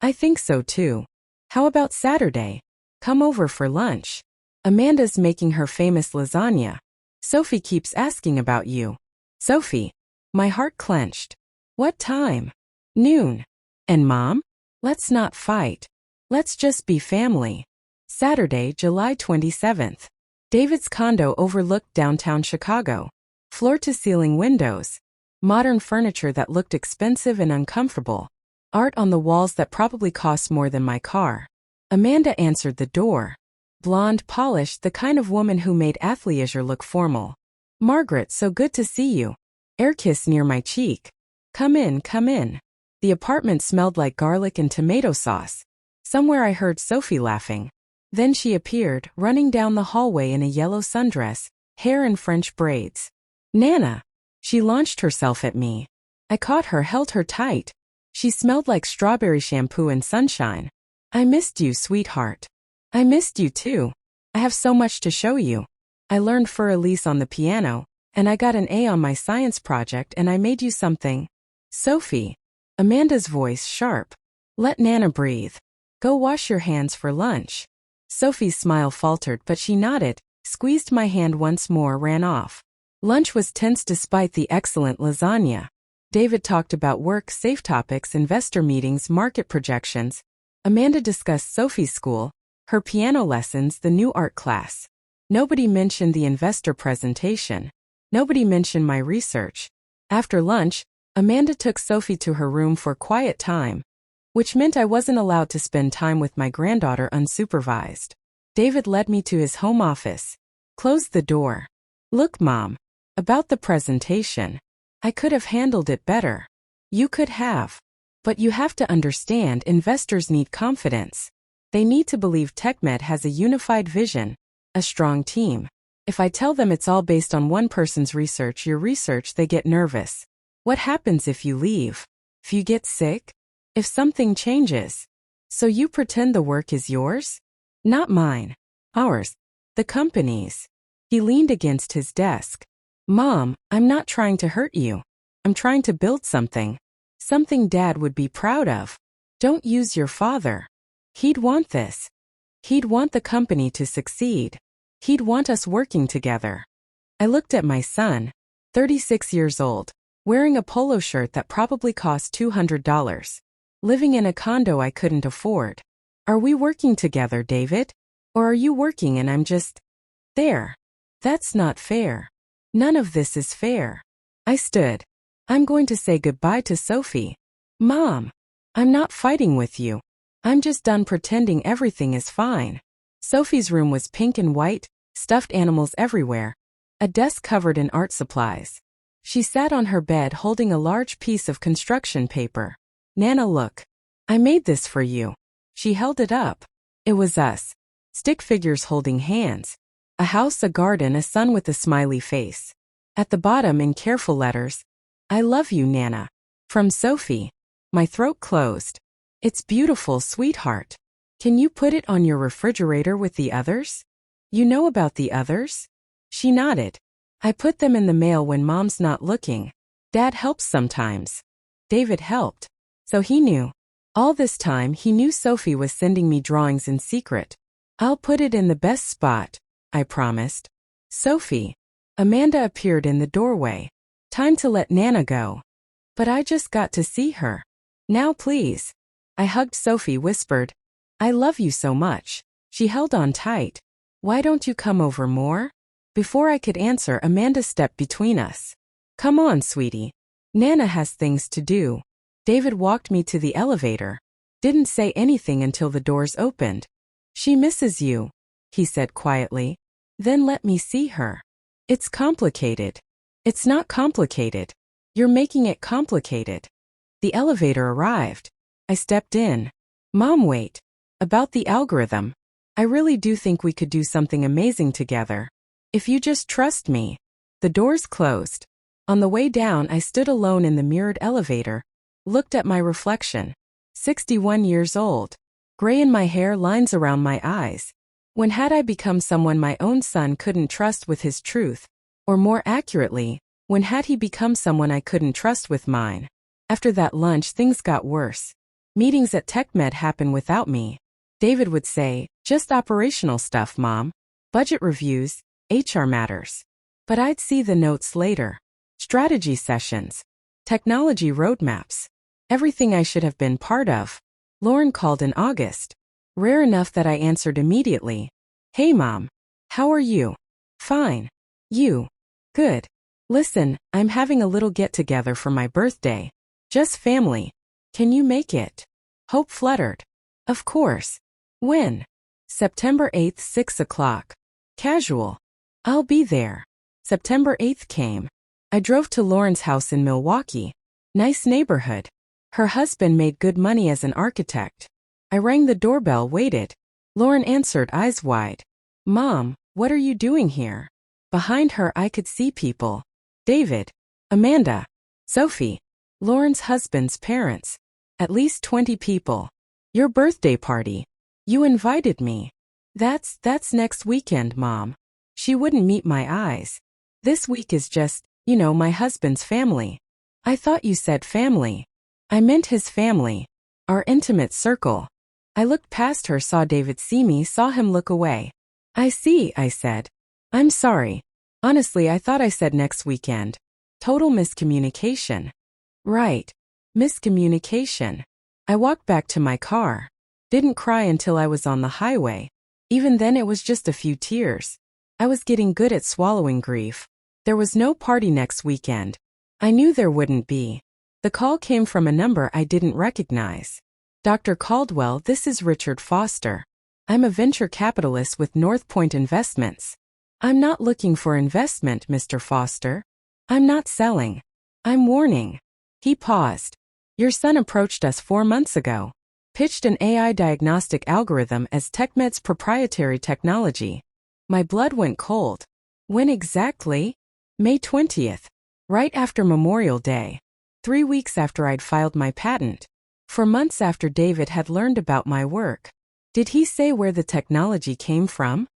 I think so too. How about Saturday? Come over for lunch. Amanda's making her famous lasagna. Sophie keeps asking about you. Sophie. My heart clenched. What time? Noon. And Mom? Let's not fight. Let's just be family. Saturday, July 27th. David's condo overlooked downtown Chicago. Floor-to-ceiling windows. Modern furniture that looked expensive and uncomfortable. Art on the walls that probably cost more than my car. Amanda answered the door. Blonde, polished, the kind of woman who made athleisure look formal. Margaret, so good to see you. Air kiss near my cheek. Come in, come in. The apartment smelled like garlic and tomato sauce. Somewhere I heard Sophie laughing. Then she appeared, running down the hallway in a yellow sundress, hair in French braids. Nana! She launched herself at me. I caught her, held her tight. She smelled like strawberry shampoo and sunshine. I missed you, sweetheart. I missed you too. I have so much to show you. I learned Für Elise on the piano, and I got an A on my science project, and I made you something. Sophie. Amanda's voice sharp. Let Nana breathe. Go wash your hands for lunch. Sophie's smile faltered, but she nodded, squeezed my hand once more, ran off. Lunch was tense despite the excellent lasagna. David talked about work, safe topics, investor meetings, market projections. Amanda discussed Sophie's school, her piano lessons, the new art class. Nobody mentioned the investor presentation. Nobody mentioned my research. After lunch, Amanda took Sophie to her room for quiet time, which meant I wasn't allowed to spend time with my granddaughter unsupervised. David led me to his home office. Closed the door. Look, Mom. About the presentation. I could have handled it better. You could have. But you have to understand, investors need confidence. They need to believe TechMed has a unified vision, a strong team. If I tell them it's all based on one person's research, your research, they get nervous. What happens if you leave? If you get sick? If something changes? So you pretend the work is yours? Not mine. Ours. The company's. He leaned against his desk. Mom, I'm not trying to hurt you. I'm trying to build something. Something Dad would be proud of. Don't use your father. He'd want this. He'd want the company to succeed. He'd want us working together. I looked at my son, 36 years old, wearing a polo shirt that probably cost $200. Living in a condo I couldn't afford. Are we working together, David? Or are you working and I'm just there? That's not fair. None of this is fair. I stood. I'm going to say goodbye to Sophie. Mom, I'm not fighting with you. I'm just done pretending everything is fine. Sophie's room was pink and white, stuffed animals everywhere, a desk covered in art supplies. She sat on her bed holding a large piece of construction paper. Nana, look. I made this for you. She held it up. It was us. Stick figures holding hands. A house, a garden, a sun with a smiley face. At the bottom in careful letters, I love you, Nana. From Sophie. My throat closed. It's beautiful, sweetheart. Can you put it on your refrigerator with the others? You know about the others? She nodded. I put them in the mail when Mom's not looking. Dad helps sometimes. David helped. So he knew. All this time he knew Sophie was sending me drawings in secret. I'll put it in the best spot, I promised. Sophie. Amanda appeared in the doorway. Time to let Nana go. But I just got to see her. Now please. I hugged Sophie, whispered, I love you so much. She held on tight. Why don't you come over more? Before I could answer, Amanda stepped between us. Come on, sweetie. Nana has things to do. David walked me to the elevator. Didn't say anything until the doors opened. She misses you, he said quietly. Then let me see her. It's complicated. It's not complicated. You're making it complicated. The elevator arrived. I stepped in. Mom, wait. About the algorithm. I really do think we could do something amazing together. If you just trust me. The doors closed. On the way down, I stood alone in the mirrored elevator, looked at my reflection. 61 years old. Gray in my hair, lines around my eyes. When had I become someone my own son couldn't trust with his truth? Or more accurately, when had he become someone I couldn't trust with mine? After that lunch, things got worse. Meetings at TechMed happened without me. David would say, just operational stuff, Mom. Budget reviews, HR matters. But I'd see the notes later. Strategy sessions. Technology roadmaps. Everything I should have been part of. Lauren called in August. Rare enough that I answered immediately. Hey, Mom. How are you? Fine. You? Good. Listen, I'm having a little get-together for my birthday. Just family. Can you make it? Hope fluttered. Of course. When? September 8th, 6 o'clock. Casual. I'll be there. September 8th came. I drove to Lauren's house in Milwaukee. Nice neighborhood. Her husband made good money as an architect. I rang the doorbell, waited. Lauren answered, eyes wide. Mom, what are you doing here? Behind her I could see people. David. Amanda. Sophie. Lauren's husband's parents. At least 20 people. Your birthday party. You invited me. That's next weekend, Mom. She wouldn't meet my eyes. This week is just, my husband's family. I thought you said family. I meant his family. Our intimate circle. I looked past her, saw David see me, saw him look away. I see, I said. I'm sorry. Honestly, I thought I said next weekend. Total miscommunication. Right. Miscommunication. I walked back to my car. Didn't cry until I was on the highway. Even then it was just a few tears. I was getting good at swallowing grief. There was no party next weekend. I knew there wouldn't be. The call came from a number I didn't recognize. Dr. Caldwell, this is Richard Foster. I'm a venture capitalist with North Point Investments. I'm not looking for investment, Mr. Foster. I'm not selling. I'm warning. He paused. Your son approached us 4 months ago. Pitched an AI diagnostic algorithm as TechMed's proprietary technology. My blood went cold. When exactly? May 20th. Right after Memorial Day. 3 weeks after I'd filed my patent. For months after David had learned about my work. Did he say where the technology came from?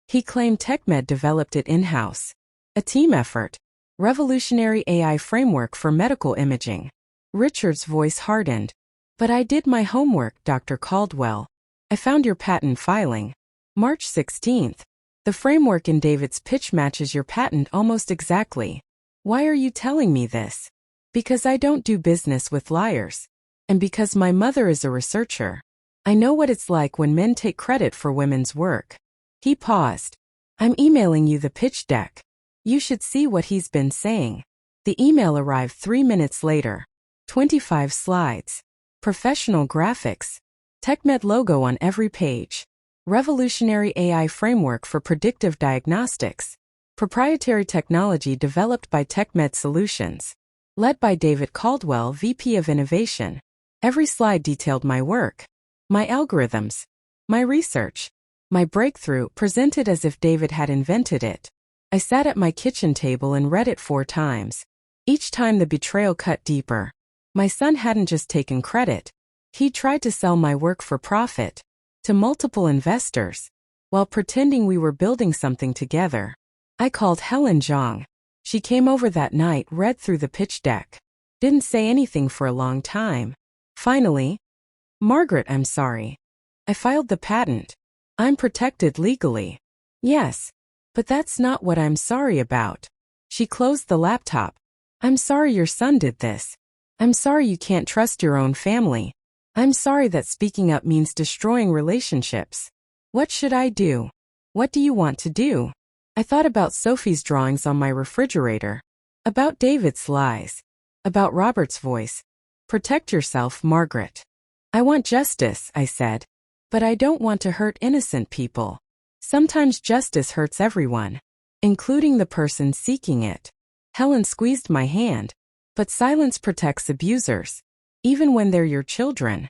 He claimed TechMed developed it in-house. A team effort. Revolutionary AI framework for medical imaging. Richard's voice hardened. But I did my homework, Dr. Caldwell. I found your patent filing. March 16th. The framework in David's pitch matches your patent almost exactly. Why are you telling me this? Because I don't do business with liars. And because my mother is a researcher. I know what it's like when men take credit for women's work. He paused. I'm emailing you the pitch deck. You should see what he's been saying. The email arrived 3 minutes later. 25 slides. Professional graphics. TechMed logo on every page. Revolutionary AI framework for predictive diagnostics. Proprietary technology developed by TechMed Solutions. Led by David Caldwell, VP of Innovation. Every slide detailed my work. My algorithms. My research. My breakthrough, presented as if David had invented it. I sat at my kitchen table and read it 4 times. Each time the betrayal cut deeper. My son hadn't just taken credit. He tried to sell my work for profit. To multiple investors. While pretending we were building something together. I called Helen Zhang. She came over that night, read through the pitch deck. Didn't say anything for a long time. Finally, Margaret, I'm sorry. I filed the patent. I'm protected legally. Yes. But that's not what I'm sorry about. She closed the laptop. I'm sorry your son did this. I'm sorry you can't trust your own family. I'm sorry that speaking up means destroying relationships. What should I do? What do you want to do? I thought about Sophie's drawings on my refrigerator, about David's lies, about Robert's voice. Protect yourself, Margaret. I want justice, I said. But I don't want to hurt innocent people. Sometimes justice hurts everyone, including the person seeking it. Helen squeezed my hand. But silence protects abusers, even when they're your children.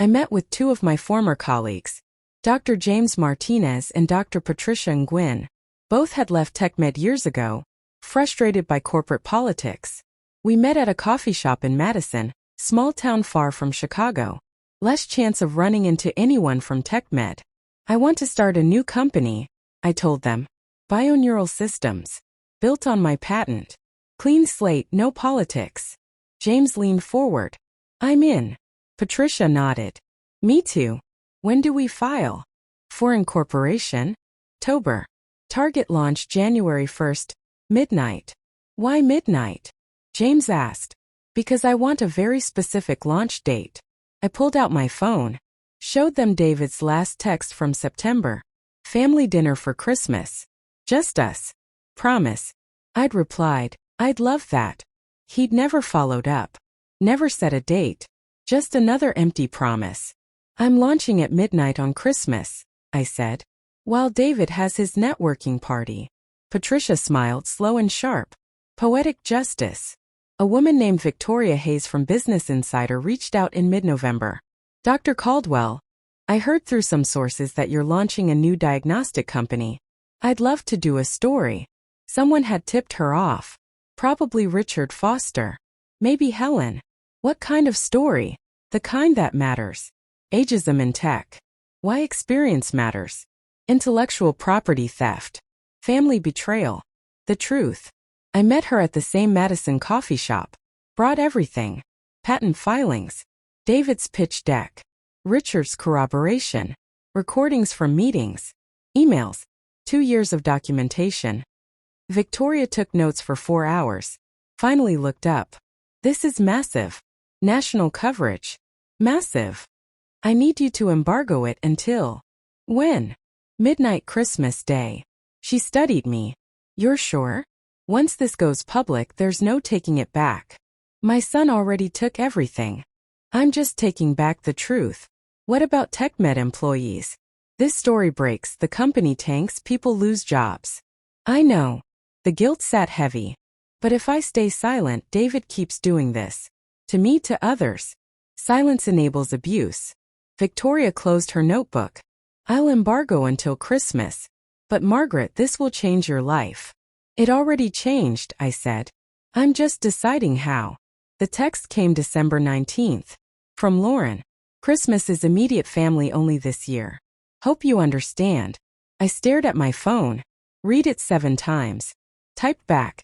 I met with two of my former colleagues, Dr. James Martinez and Dr. Patricia Nguyen. Both had left TechMed years ago, frustrated by corporate politics. We met at a coffee shop in Madison, small town far from Chicago. Less chance of running into anyone from TechMed. I want to start a new company, I told them. Bioneural systems. Built on my patent. Clean slate, no politics. James leaned forward. I'm in. Patricia nodded. Me too. When do we file? For incorporation? October. Target launch January 1st, midnight. Why midnight? James asked. Because I want a very specific launch date. I pulled out my phone. Showed them David's last text from September. Family dinner for Christmas. Just us. Promise. I'd replied. I'd love that. He'd never followed up. Never set a date. Just another empty promise. I'm launching at midnight on Christmas, I said. While David has his networking party. Patricia smiled, slow and sharp. Poetic justice. A woman named Victoria Hayes from Business Insider reached out in mid-November. Dr. Caldwell, I heard through some sources that you're launching a new diagnostic company. I'd love to do a story. Someone had tipped her off. Probably Richard Foster. Maybe Helen. What kind of story? The kind that matters. Ageism in tech. Why experience matters. Intellectual property theft. Family betrayal. The truth. I met her at the same Madison coffee shop. Brought everything. Patent filings. David's pitch deck. Richard's corroboration. Recordings from meetings. Emails. 2 years of documentation. Victoria took notes for 4 hours. Finally looked up. This is massive. National coverage. Massive. I need you to embargo it until. When? Midnight Christmas Day. She studied me. You're sure? Once this goes public, there's no taking it back. My son already took everything. I'm just taking back the truth. What about TechMed employees? This story breaks, the company tanks, people lose jobs. I know. The guilt sat heavy. But if I stay silent, David keeps doing this. To me, to others. Silence enables abuse. Victoria closed her notebook. I'll embargo until Christmas. But Margaret, this will change your life. It already changed, I said. I'm just deciding how. The text came December 19th. From Lauren. Christmas is immediate family only this year. Hope you understand. I stared at my phone. Read it 7 times. Typed back.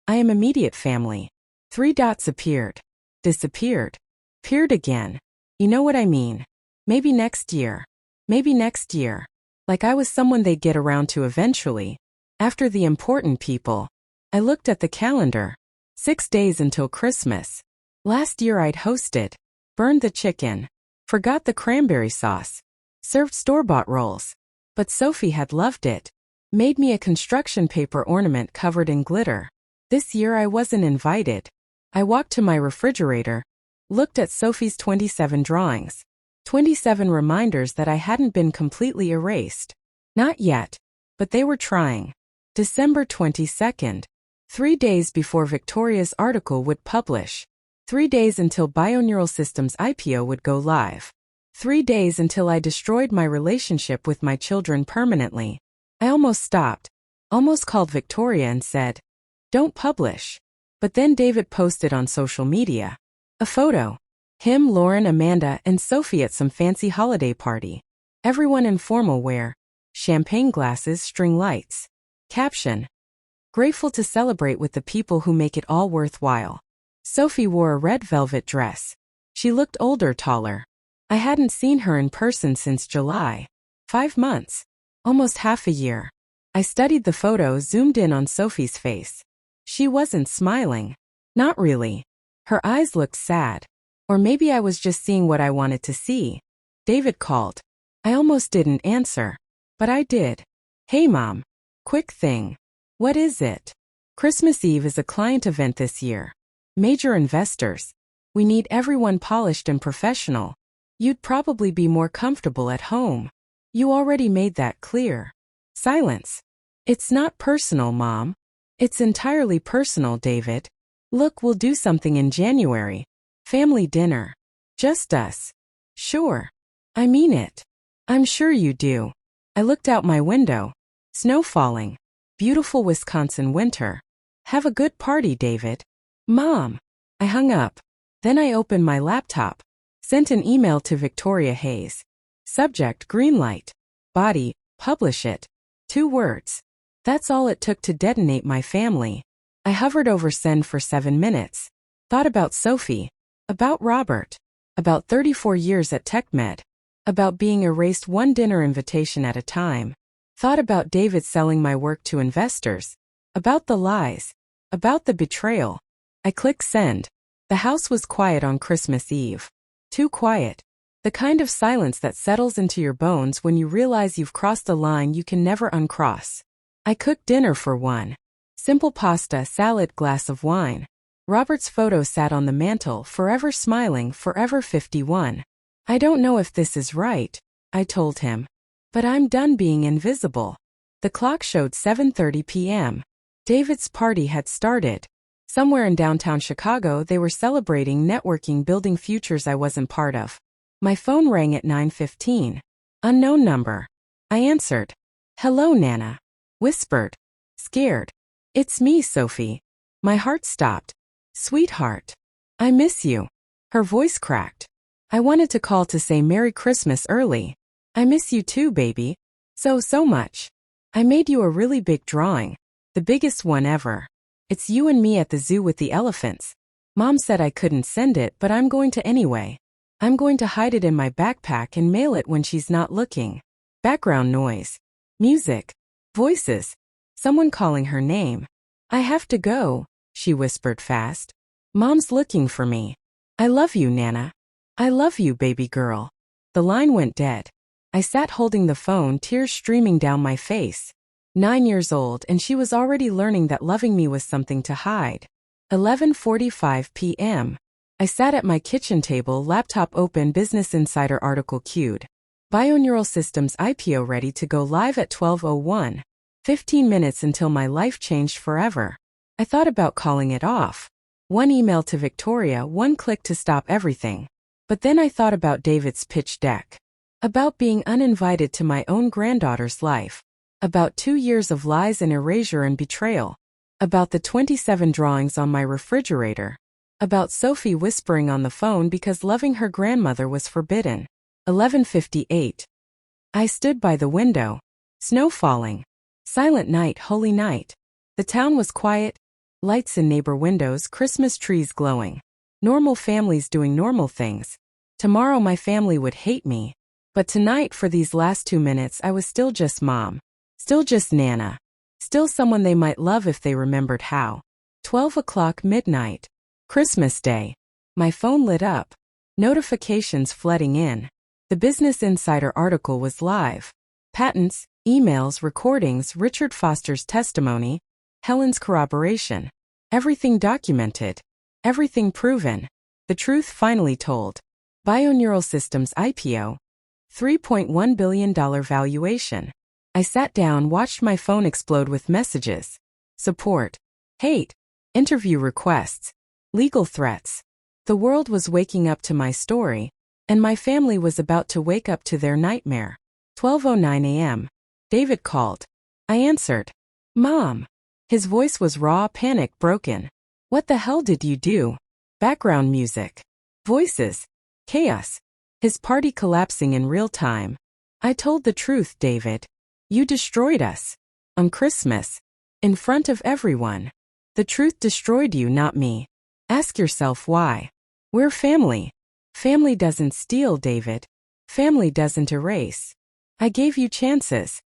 I am immediate family. 3 dots appeared. Disappeared. Appeared again. You know what I mean. Maybe next year. Maybe next year. Like I was someone they'd get around to eventually. After the important people. I looked at the calendar. 6 days until Christmas. Last year I'd hosted. Burned the chicken. Forgot the cranberry sauce. Served store-bought rolls. But Sophie had loved it. Made me a construction paper ornament covered in glitter. This year I wasn't invited. I walked to my refrigerator. Looked at Sophie's 27 drawings. 27 reminders that I hadn't been completely erased. Not yet. But they were trying. December 22nd. 3 days before Victoria's article would publish. 3 days until Bioneural Systems IPO would go live. 3 days until I destroyed my relationship with my children permanently. I almost stopped. Almost called Victoria and said, don't publish. But then David posted on social media. A photo. Him, Lauren, Amanda, and Sophie at some fancy holiday party. Everyone in formal wear. Champagne glasses, string lights. Caption. Grateful to celebrate with the people who make it all worthwhile. Sophie wore a red velvet dress. She looked older, taller. I hadn't seen her in person since July. 5 months. Almost half a year. I studied the photo, zoomed in on Sophie's face. She wasn't smiling. Not really. Her eyes looked sad. Or maybe I was just seeing what I wanted to see. David called. I almost didn't answer. But I did. Hey, Mom. Quick thing. What is it? Christmas Eve is a client event this year. Major investors. We need everyone polished and professional. You'd probably be more comfortable at home. You already made that clear. Silence. It's not personal, Mom. It's entirely personal, David. Look, we'll do something in January. Family dinner. Just us. Sure. I mean it. I'm sure you do. I looked out my window. Snow falling. Beautiful Wisconsin winter. Have a good party, David. Mom. I hung up. Then I opened my laptop. Sent an email to Victoria Hayes. Subject, green light. Body, publish it. 2 words. That's all it took to detonate my family. I hovered over send for 7 minutes. Thought about Sophie. About Robert. About 34 years at TechMed. About being erased one dinner invitation at a time. Thought about David selling my work to investors. About the lies. About the betrayal. I clicked send. The house was quiet on Christmas Eve. Too quiet. The kind of silence that settles into your bones when you realize you've crossed a line you can never uncross. I cooked dinner for one. Simple pasta, salad, glass of wine. Robert's photo sat on the mantel, forever smiling, forever 51. I don't know if this is right, I told him. But I'm done being invisible. The clock showed 7:30 p.m. David's party had started. Somewhere in downtown Chicago they were celebrating, networking, building futures I wasn't part of. My phone rang at 9:15. Unknown number. I answered. Hello, Nana. Whispered. Scared. It's me, Sophie. My heart stopped. Sweetheart. I miss you. Her voice cracked. I wanted to call to say Merry Christmas early. I miss you too, baby. So much. I made you a really big drawing. The biggest one ever. It's you and me at the zoo with the elephants. Mom said I couldn't send it, but I'm going to anyway. I'm going to hide it in my backpack and mail it when she's not looking. Background noise. Music. Voices. Someone calling her name. I have to go, she whispered fast. Mom's looking for me. I love you, Nana. I love you, baby girl. The line went dead. I sat holding the phone, tears streaming down my face. 9 years old, and she was already learning that loving me was something to hide. 11:45 p.m. I sat at my kitchen table, laptop open, Business Insider article queued. Bioneural Systems IPO ready to go live at 12:01. 15 minutes until my life changed forever. I thought about calling it off. 1 email to Victoria, 1 click to stop everything. But then I thought about David's pitch deck. About being uninvited to my own granddaughter's life. About 2 years of lies and erasure and betrayal. About the 27 drawings on my refrigerator. About Sophie whispering on the phone because loving her grandmother was forbidden. 11:58. I stood by the window. Snow falling. Silent night, holy night. The town was quiet. Lights in neighbor windows, Christmas trees glowing. Normal families doing normal things. Tomorrow my family would hate me. But tonight, for these last 2 minutes, I was still just Mom. Still just Nana. Still someone they might love if they remembered how. 12 o'clock midnight. Christmas Day. My phone lit up. Notifications flooding in. The Business Insider article was live. Patents, emails, recordings, Richard Foster's testimony, Helen's corroboration. Everything documented. Everything proven. The truth finally told. Bioneural Systems IPO. $3.1 billion valuation. I sat down, watched my phone explode with messages. Support. Hate. Interview requests. Legal threats. The world was waking up to my story, and my family was about to wake up to their nightmare. 12:09 a.m. David called. I answered. Mom. His voice was raw, panic, broken. What the hell did you do? Background music. Voices. Chaos. His party collapsing in real time. I told the truth, David. You destroyed us. On Christmas. In front of everyone. The truth destroyed you, not me. Ask yourself why. We're family. Family doesn't steal, David. Family doesn't erase. I gave you chances.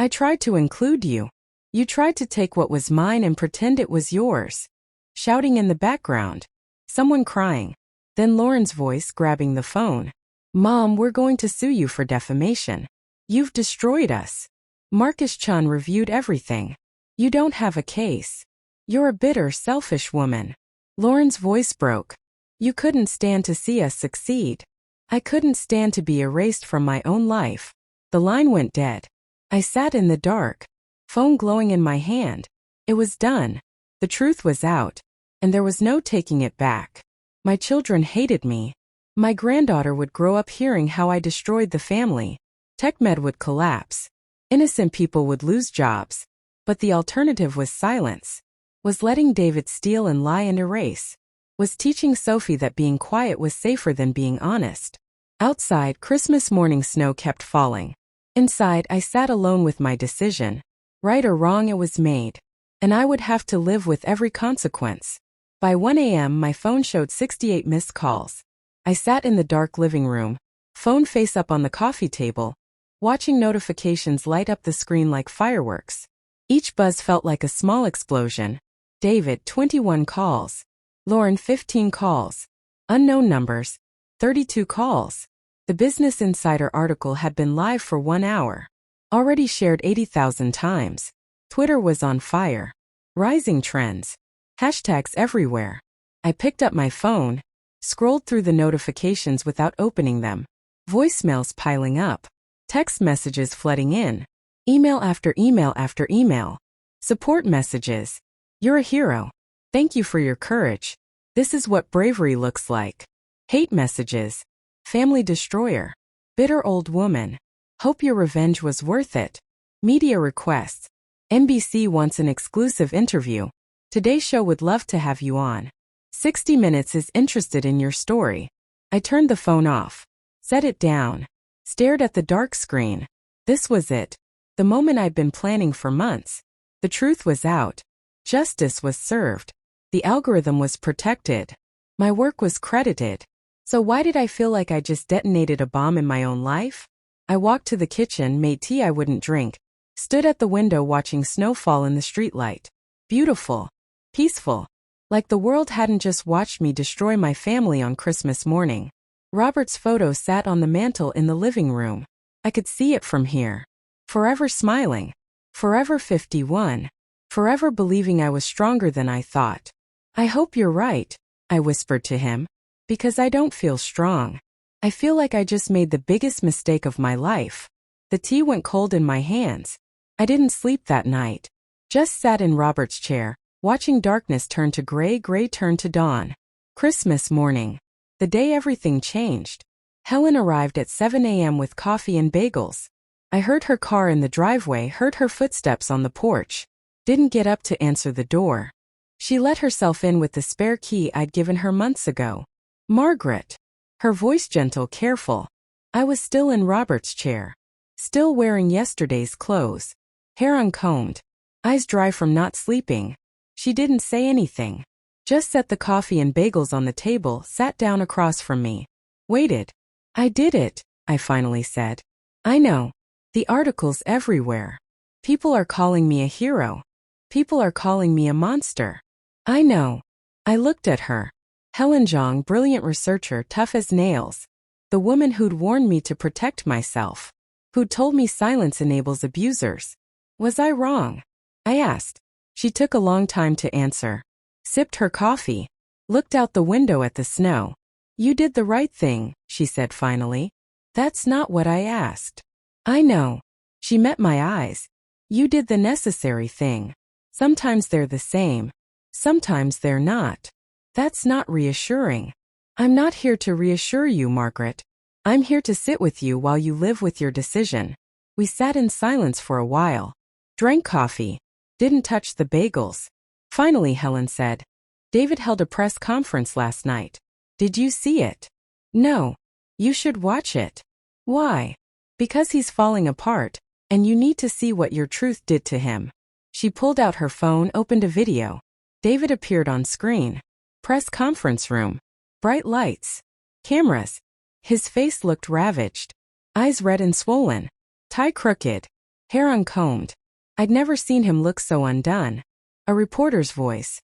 I tried to include you. You tried to take what was mine and pretend it was yours. Shouting in the background. Someone crying. Then Lauren's voice grabbing the phone. Mom, we're going to sue you for defamation. You've destroyed us. Marcus Chun reviewed everything. You don't have a case. You're a bitter, selfish woman. Lauren's voice broke. You couldn't stand to see us succeed. I couldn't stand to be erased from my own life. The line went dead. I sat in the dark, phone glowing in my hand. It was done. The truth was out, and there was no taking it back. My children hated me. My granddaughter would grow up hearing how I destroyed the family. TechMed would collapse. Innocent people would lose jobs. But the alternative was silence. Was letting David steal and lie and erase. Was teaching Sophie that being quiet was safer than being honest. Outside, Christmas morning snow kept falling. Inside, I sat alone with my decision. Right or wrong, it was made. And I would have to live with every consequence. By 1 a.m., my phone showed 68 missed calls. I sat in the dark living room, phone face up on the coffee table, watching notifications light up the screen like fireworks. Each buzz felt like a small explosion. David, 21 calls. Lauren, 15 calls. Unknown numbers, 32 calls. The Business Insider article had been live for 1 hour. Already shared 80,000 times. Twitter was on fire. Rising trends. Hashtags everywhere. I picked up my phone, scrolled through the notifications without opening them. Voicemails piling up. Text messages flooding in. Email after email after email. Support messages. You're a hero. Thank you for your courage. This is what bravery looks like. Hate messages. Family destroyer. Bitter old woman. Hope your revenge was worth it. Media requests. NBC wants an exclusive interview. Today's show would love to have you on. 60 Minutes is interested in your story. I turned the phone off. Set it down. Stared at the dark screen. This was it. The moment I'd been planning for months. The truth was out. Justice was served. The algorithm was protected. My work was credited. So why did I feel like I just detonated a bomb in my own life? I walked to the kitchen, made tea I wouldn't drink. Stood at the window watching snow fall in the streetlight. Beautiful. Peaceful. Like the world hadn't just watched me destroy my family on Christmas morning. Robert's photo sat on the mantel in the living room. I could see it from here. Forever smiling. Forever 51. Forever believing I was stronger than I thought. I hope you're right, I whispered to him. Because I don't feel strong. I feel like I just made the biggest mistake of my life. The tea went cold in my hands. I didn't sleep that night. Just sat in Robert's chair, watching darkness turn to gray, gray turn to dawn. Christmas morning. The day everything changed. Helen arrived at 7 a.m. with coffee and bagels. I heard her car in the driveway, heard her footsteps on the porch. Didn't get up to answer the door. She let herself in with the spare key I'd given her months ago. Margaret. Her voice gentle, careful. I was still in Robert's chair. Still wearing yesterday's clothes. Hair uncombed. Eyes dry from not sleeping. She didn't say anything. Just set the coffee and bagels on the table, sat down across from me. Waited. I did it, I finally said. I know. The articles everywhere. People are calling me a hero. People are calling me a monster. I know. I looked at her. Helen Zhang, brilliant researcher, tough as nails. The woman who'd warned me to protect myself. Who'd told me silence enables abusers. Was I wrong? I asked. She took a long time to answer. Sipped her coffee. Looked out the window at the snow. You did the right thing, she said finally. That's not what I asked. I know. She met my eyes. You did the necessary thing. Sometimes they're the same. Sometimes they're not. That's not reassuring. I'm not here to reassure you, Margaret. I'm here to sit with you while you live with your decision. We sat in silence for a while. Drank coffee. Didn't touch the bagels. Finally, Helen said. David held a press conference last night. Did you see it? No. You should watch it. Why? Because he's falling apart, and you need to see what your truth did to him. She pulled out her phone, opened a video. David appeared on screen. Press conference room. Bright lights. Cameras. His face looked ravaged. Eyes red and swollen. Tie crooked. Hair uncombed. I'd never seen him look so undone. A reporter's voice.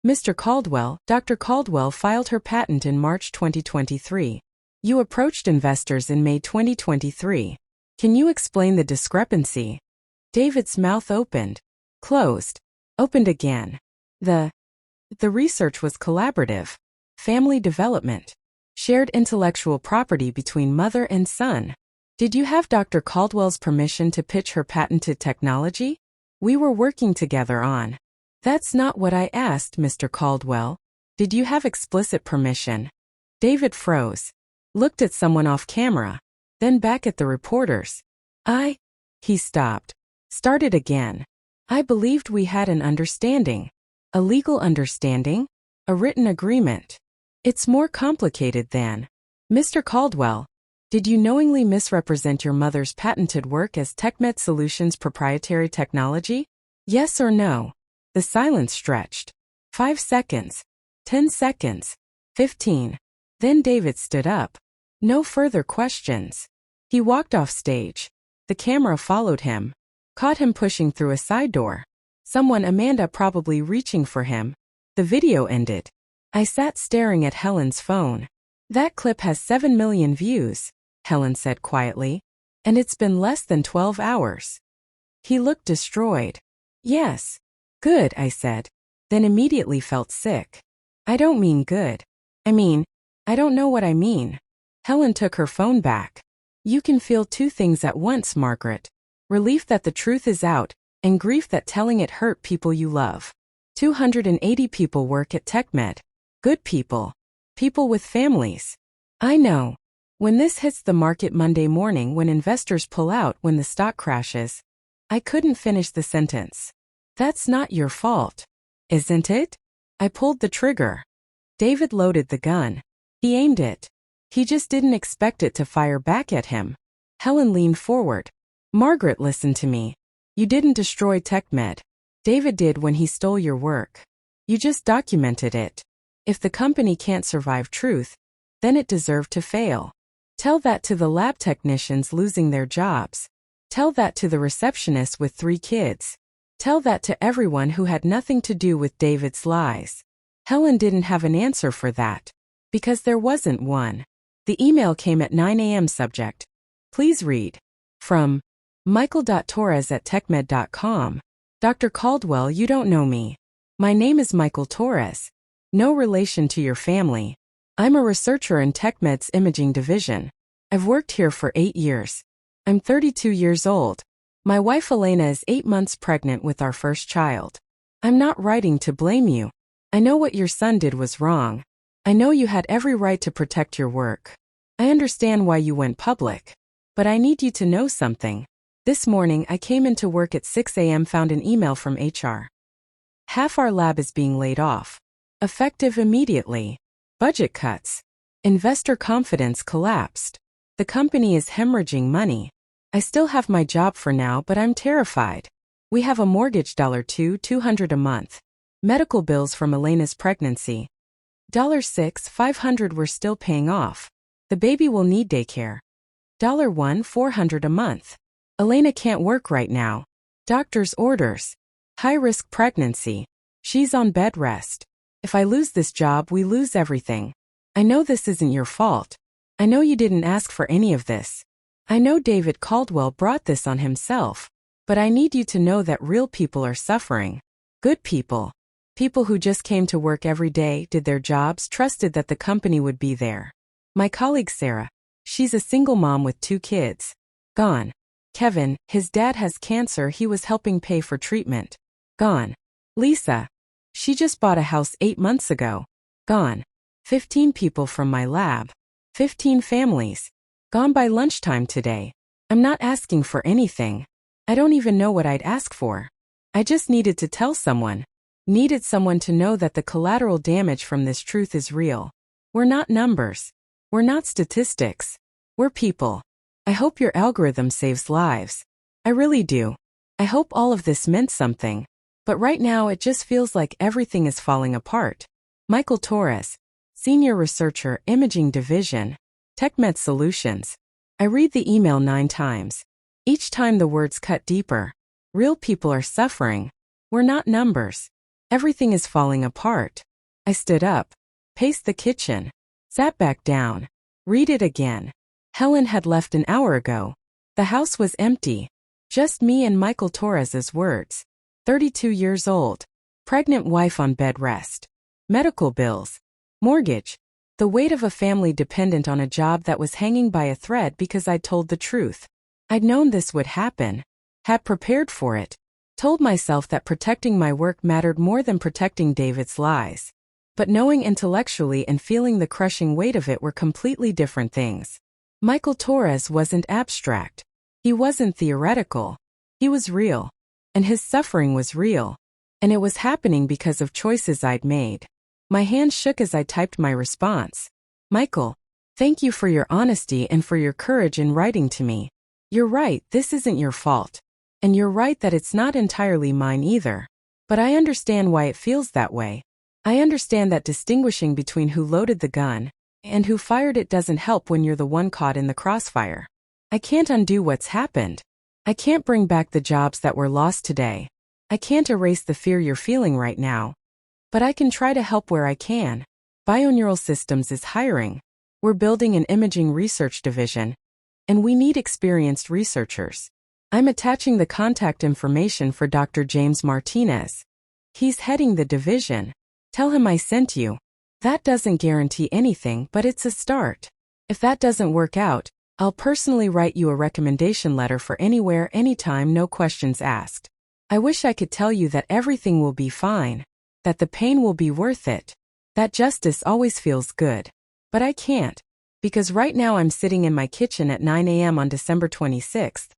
Mr. Caldwell, Dr. Caldwell filed her patent in March 2023. You approached investors in May 2023. Can you explain the discrepancy? David's mouth opened, closed, opened again. The research was collaborative. Family development. Shared intellectual property between mother and son. Did you have Dr. Caldwell's permission to pitch her patented technology? We were working together on. That's not what I asked, Mr. Caldwell. Did you have explicit permission? David froze. Looked at someone off camera. Then back at the reporters. He stopped. Started again. I believed we had an understanding. A legal understanding? A written agreement. It's more complicated than. Mr. Caldwell, did you knowingly misrepresent your mother's patented work as TechMed Solutions' proprietary technology? Yes or no? The silence stretched. 5 seconds. 10 seconds. 15. Then David stood up. No further questions. He walked off stage. The camera followed him. Caught him pushing through a side door. Amanda probably reaching for him. The video ended. I sat staring at Helen's phone. That clip has 7 million views, Helen said quietly. And it's been less than 12 hours. He looked destroyed. Yes. Good, I said. Then immediately felt sick. I don't mean good. I don't know what I mean. Helen took her phone back. You can feel two things at once, Margaret. Relief that the truth is out, and grief that telling it hurt people you love. 280 people work at TechMed. Good people. People with families. I know. When this hits the market Monday morning, when investors pull out, when the stock crashes. I couldn't finish the sentence. That's not your fault. Isn't it? I pulled the trigger. David loaded the gun. He aimed it. He just didn't expect it to fire back at him. Helen leaned forward. Margaret, listen to me. You didn't destroy TechMed. David did when he stole your work. You just documented it. If the company can't survive truth, then it deserved to fail. Tell that to the lab technicians losing their jobs. Tell that to the receptionist with 3 kids. Tell that to everyone who had nothing to do with David's lies. Helen didn't have an answer for that. Because there wasn't one. The email came at 9 a.m. Subject. Please read. From Michael.Torres@techmed.com. Dr. Caldwell, you don't know me. My name is Michael Torres. No relation to your family. I'm a researcher in TechMed's imaging division. I've worked here for 8 years. I'm 32 years old. My wife Elena is 8 months pregnant with our first child. I'm not writing to blame you. I know what your son did was wrong. I know you had every right to protect your work. I understand why you went public. But I need you to know something. This morning I came into work at 6 a.m. found an email from HR. Half our lab is being laid off. Effective immediately. Budget cuts. Investor confidence collapsed. The company is hemorrhaging money. I still have my job for now, but I'm terrified. We have a mortgage $200 a month. Medical bills from Elena's pregnancy. $500 we're still paying off. The baby will need daycare. $400 a month. Elena can't work right now. Doctor's orders. High-risk pregnancy. She's on bed rest. If I lose this job, we lose everything. I know this isn't your fault. I know you didn't ask for any of this. I know David Caldwell brought this on himself. But I need you to know that real people are suffering. Good people. People who just came to work every day, did their jobs, trusted that the company would be there. My colleague Sarah. She's a single mom with 2 kids. Gone. Kevin, his dad has cancer, he was helping pay for treatment. Gone. Lisa. She just bought a house 8 months ago. Gone. 15 people from my lab. 15 families. Gone by lunchtime today. I'm not asking for anything. I don't even know what I'd ask for. I just needed to tell someone. Needed someone to know that the collateral damage from this truth is real. We're not numbers. We're not statistics. We're people. I hope your algorithm saves lives. I really do. I hope all of this meant something. But right now it just feels like everything is falling apart. Michael Torres, Senior Researcher, Imaging Division, TechMed Solutions. I read the email 9 times. Each time the words cut deeper. Real people are suffering. We're not numbers. Everything is falling apart. I stood up, paced the kitchen, sat back down. Read it again. Helen had left an hour ago. The house was empty. Just me and Michael Torres's words. 32 years old. Pregnant wife on bed rest. Medical bills. Mortgage. The weight of a family dependent on a job that was hanging by a thread because I'd told the truth. I'd known this would happen. Had prepared for it. Told myself that protecting my work mattered more than protecting David's lies. But knowing intellectually and feeling the crushing weight of it were completely different things. Michael Torres wasn't abstract. He wasn't theoretical. He was real. And his suffering was real. And it was happening because of choices I'd made. My hand shook as I typed my response. Michael, thank you for your honesty and for your courage in writing to me. You're right, this isn't your fault. And you're right that it's not entirely mine either. But I understand why it feels that way. I understand that distinguishing between who loaded the gun and who fired it doesn't help when you're the one caught in the crossfire. I can't undo what's happened. I can't bring back the jobs that were lost today. I can't erase the fear you're feeling right now. But I can try to help where I can. Bioneural Systems is hiring. We're building an imaging research division. And we need experienced researchers. I'm attaching the contact information for Dr. James Martinez. He's heading the division. Tell him I sent you. That doesn't guarantee anything, but it's a start. If that doesn't work out, I'll personally write you a recommendation letter for anywhere, anytime, no questions asked. I wish I could tell you that everything will be fine, that the pain will be worth it, that justice always feels good. But I can't, because right now I'm sitting in my kitchen at 9 a.m. on December 26th,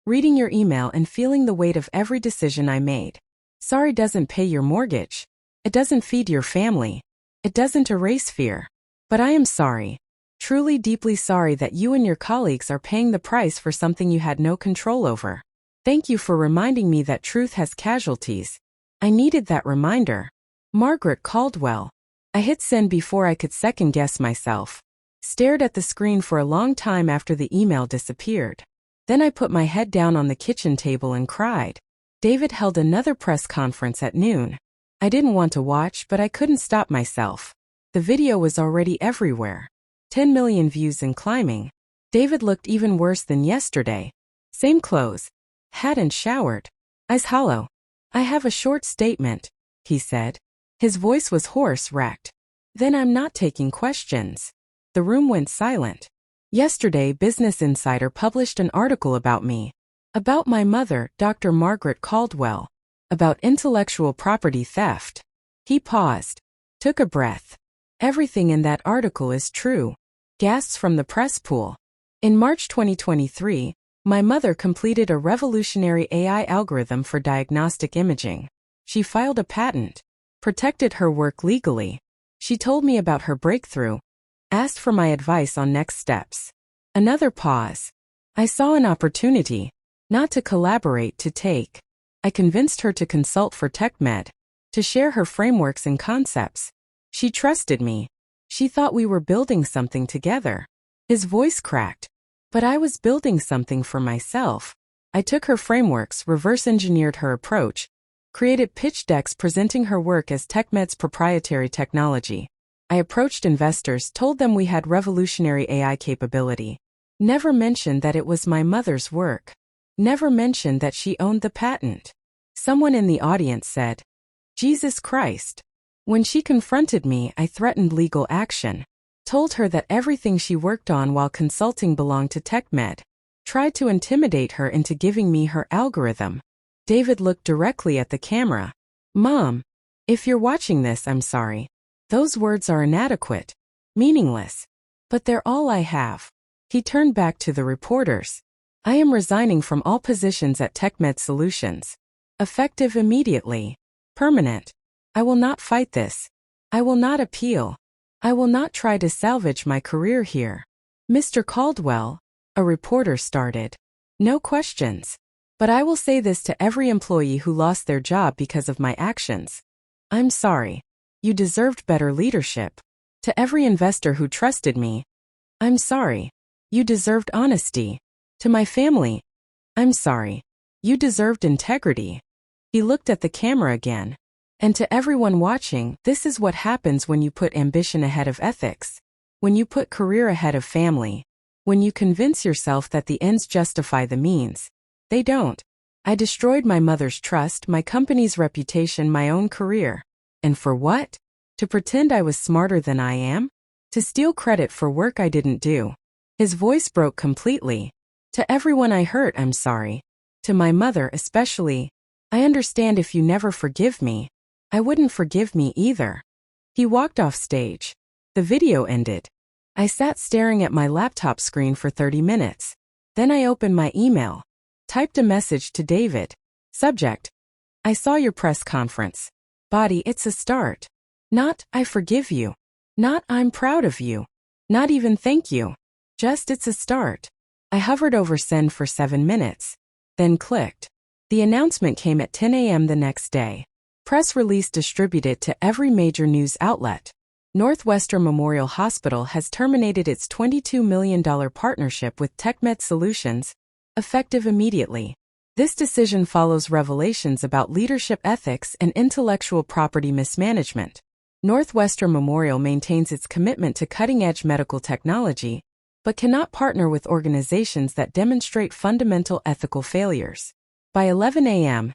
reading your email and feeling the weight of every decision I made. Sorry doesn't pay your mortgage. It doesn't feed your family. It doesn't erase fear. But I am sorry. Truly deeply sorry that you and your colleagues are paying the price for something you had no control over. Thank you for reminding me that truth has casualties. I needed that reminder. Margaret Caldwell. I hit send before I could second-guess myself. Stared at the screen for a long time after the email disappeared. Then I put my head down on the kitchen table and cried. David held another press conference at noon. I didn't want to watch, but I couldn't stop myself. The video was already everywhere. 10 million views and climbing. David looked even worse than yesterday. Same clothes. Hadn't showered. Eyes hollow. I have a short statement, he said. His voice was hoarse, wrecked. Then I'm not taking questions. The room went silent. Yesterday, Business Insider published an article about me. About my mother, Dr. Margaret Caldwell. About intellectual property theft. He paused. Took a breath. Everything in that article is true. Gasps from the press pool. In March 2023, my mother completed a revolutionary AI algorithm for diagnostic imaging. She filed a patent. Protected her work legally. She told me about her breakthrough. Asked for my advice on next steps. Another pause. I saw an opportunity. Not to collaborate, to take. I convinced her to consult for TechMed. To share her frameworks and concepts. She trusted me. She thought we were building something together. His voice cracked. But I was building something for myself. I took her frameworks, reverse-engineered her approach, created pitch decks presenting her work as TechMed's proprietary technology. I approached investors, told them we had revolutionary AI capability. Never mentioned that it was my mother's work. Never mentioned that she owned the patent. Someone in the audience said, Jesus Christ. When she confronted me, I threatened legal action. Told her that everything she worked on while consulting belonged to TechMed. Tried to intimidate her into giving me her algorithm. David looked directly at the camera. Mom, if you're watching this, I'm sorry. Those words are inadequate. Meaningless. But they're all I have. He turned back to the reporters. I am resigning from all positions at TechMed Solutions. Effective immediately. Permanent. I will not fight this. I will not appeal. I will not try to salvage my career here. Mr. Caldwell, a reporter started. No questions. But I will say this to every employee who lost their job because of my actions. I'm sorry. You deserved better leadership. To every investor who trusted me. I'm sorry. You deserved honesty. To my family. I'm sorry. You deserved integrity. He looked at the camera again. And to everyone watching, this is what happens when you put ambition ahead of ethics. When you put career ahead of family. When you convince yourself that the ends justify the means. They don't. I destroyed my mother's trust, my company's reputation, my own career. And for what? To pretend I was smarter than I am? To steal credit for work I didn't do. His voice broke completely. To everyone I hurt, I'm sorry. To my mother especially. I understand if you never forgive me. I wouldn't forgive me either. He walked off stage. The video ended. I sat staring at my laptop screen for 30 minutes. Then I opened my email. Typed a message to David. Subject: I saw your press conference. Body: it's a start. Not, I forgive you. Not, I'm proud of you. Not even thank you. Just, it's a start. I hovered over send for 7 minutes. Then clicked. The announcement came at 10 a.m. the next day. Press release distributed to every major news outlet. Northwestern Memorial Hospital has terminated its $22 million partnership with TechMed Solutions, effective immediately. This decision follows revelations about leadership ethics and intellectual property mismanagement. Northwestern Memorial maintains its commitment to cutting-edge medical technology, but cannot partner with organizations that demonstrate fundamental ethical failures. By 11 a.m.,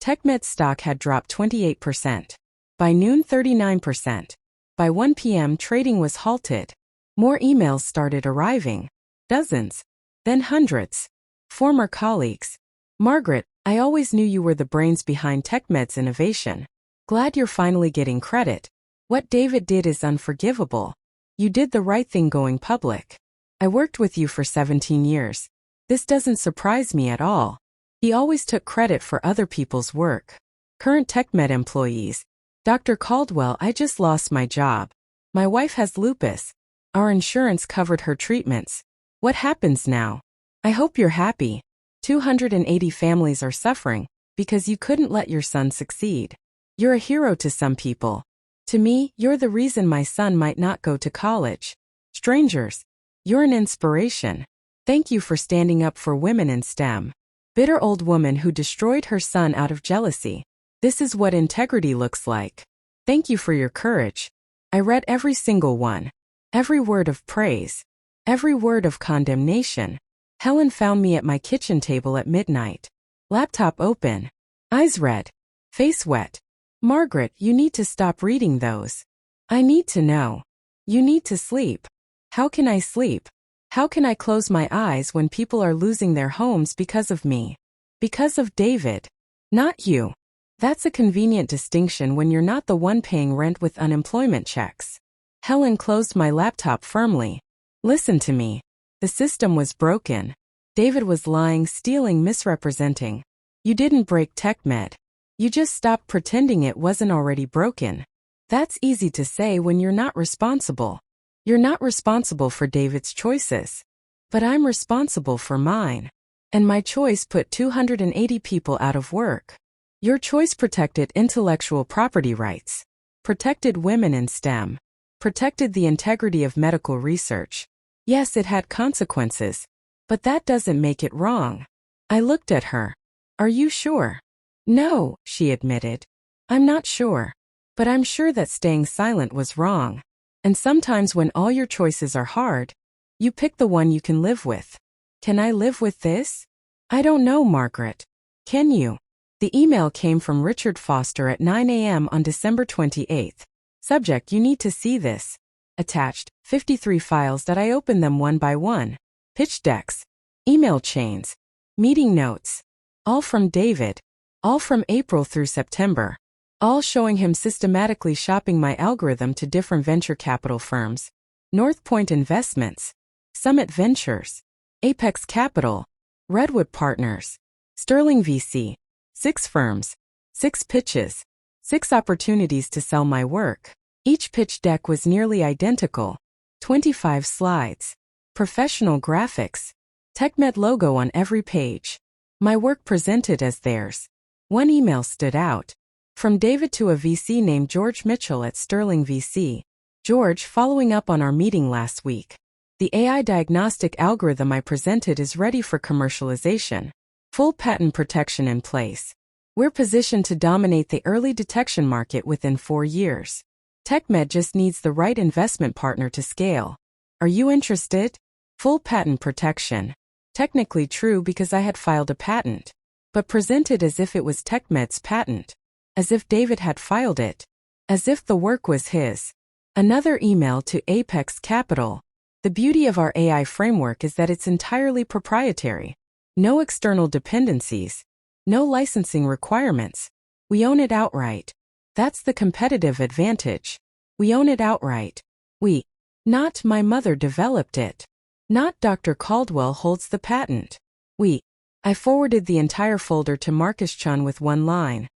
TechMed stock had dropped 28%. By noon, 39%. By 1 p.m., trading was halted. More emails started arriving. Dozens. Then hundreds. Former colleagues. Margaret, I always knew you were the brains behind TechMed's innovation. Glad you're finally getting credit. What David did is unforgivable. You did the right thing going public. I worked with you for 17 years. This doesn't surprise me at all. He always took credit for other people's work. Current TechMed employees. Dr. Caldwell, I just lost my job. My wife has lupus. Our insurance covered her treatments. What happens now? I hope you're happy. 280 families are suffering because you couldn't let your son succeed. You're a hero to some people. To me, you're the reason my son might not go to college. Strangers, you're an inspiration. Thank you for standing up for women in STEM. Bitter old woman who destroyed her son out of jealousy. This is what integrity looks like. Thank you for your courage. I read every single one. Every word of praise. Every word of condemnation. Helen found me at my kitchen table at midnight. Laptop open. Eyes red. Face wet. Margaret, you need to stop reading those. I need to know. You need to sleep. How can I sleep? How can I close my eyes when people are losing their homes because of me? Because of David. Not you. That's a convenient distinction when you're not the one paying rent with unemployment checks. Helen closed my laptop firmly. Listen to me. The system was broken. David was lying, stealing, misrepresenting. You didn't break TechMed. You just stopped pretending it wasn't already broken. That's easy to say when you're not responsible. You're not responsible for David's choices. But I'm responsible for mine. And my choice put 280 people out of work. Your choice protected intellectual property rights. Protected women in STEM. Protected the integrity of medical research. Yes, it had consequences. But that doesn't make it wrong. I looked at her. Are you sure? No, she admitted. I'm not sure. But I'm sure that staying silent was wrong. And sometimes when all your choices are hard, you pick the one you can live with. Can I live with this? I don't know, Margaret. Can you? The email came from Richard Foster at 9 a.m. on December 28th. Subject: you need to see this. Attached, 53 files that I opened them one by one. Pitch decks. Email chains. Meeting notes. All from David. All from April through September. All showing him systematically shopping my algorithm to different venture capital firms. North Point Investments. Summit Ventures. Apex Capital. Redwood Partners. Sterling VC. 6 firms. 6 pitches. 6 opportunities to sell my work. Each pitch deck was nearly identical. 25 slides. Professional graphics. TechMed logo on every page. My work presented as theirs. One email stood out. From David to a VC named George Mitchell at Sterling VC. George, following up on our meeting last week. The AI diagnostic algorithm I presented is ready for commercialization. Full patent protection in place. We're positioned to dominate the early detection market within 4 years. TechMed just needs the right investment partner to scale. Are you interested? Full patent protection. Technically true because I had filed a patent, but presented as if it was TechMed's patent, as if David had filed it, as if the work was his. Another email to Apex Capital. The beauty of our AI framework is that it's entirely proprietary. No external dependencies. No licensing requirements. We own it outright. That's the competitive advantage. We own it outright. We. Not my mother developed it. Not Dr. Caldwell holds the patent. We. I forwarded the entire folder to Marcus Chun with one line.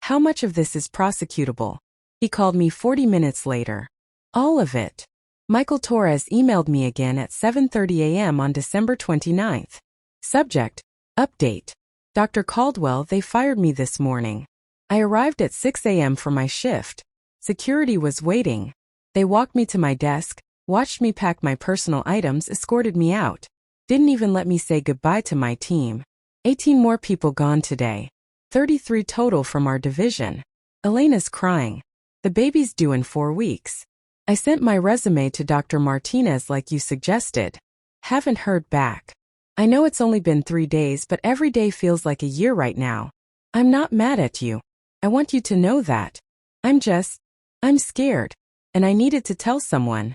How much of this is prosecutable? He called me 40 minutes later. All of it. Michael Torres emailed me again at 7:30 a.m. on December 29th. Subject. Update. Dr. Caldwell, they fired me this morning. I arrived at 6 a.m. for my shift. Security was waiting. They walked me to my desk, watched me pack my personal items, escorted me out. Didn't even let me say goodbye to my team. 18 more people gone today. 33 total from our division. Elena's crying. The baby's due in 4 weeks. I sent my resume to Dr. Martinez like you suggested. Haven't heard back. I know it's only been 3 days, but every day feels like a year right now. I'm not mad at you. I want you to know that. I'm scared. And I needed to tell someone.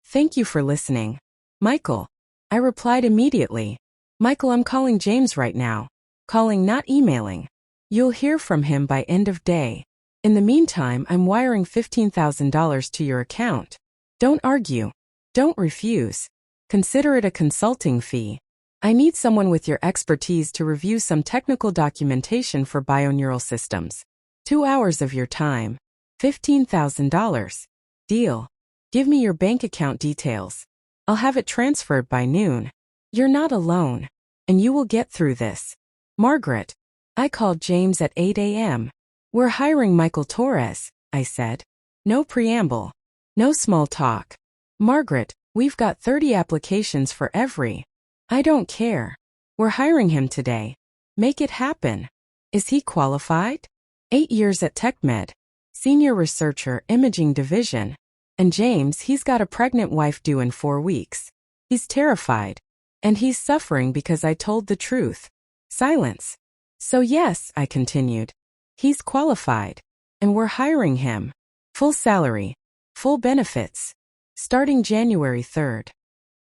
Thank you for listening. Michael. I replied immediately. Michael, I'm calling James right now. Calling, not emailing. You'll hear from him by end of day. In the meantime, I'm wiring $15,000 to your account. Don't argue. Don't refuse. Consider it a consulting fee. I need someone with your expertise to review some technical documentation for bioneural systems. 2 hours of your time. $15,000. Deal. Give me your bank account details. I'll have it transferred by noon. You're not alone. And you will get through this. Margaret. I called James at 8 a.m. We're hiring Michael Torres, I said. No preamble. No small talk. Margaret, we've got 30 applications for every. I don't care. We're hiring him today. Make it happen. Is he qualified? 8 years at TechMed. Senior researcher, imaging division. And James, he's got a pregnant wife due in 4 weeks. He's terrified. And he's suffering because I told the truth. Silence. So yes, I continued. He's qualified. And we're hiring him. Full salary. Full benefits. Starting January 3rd.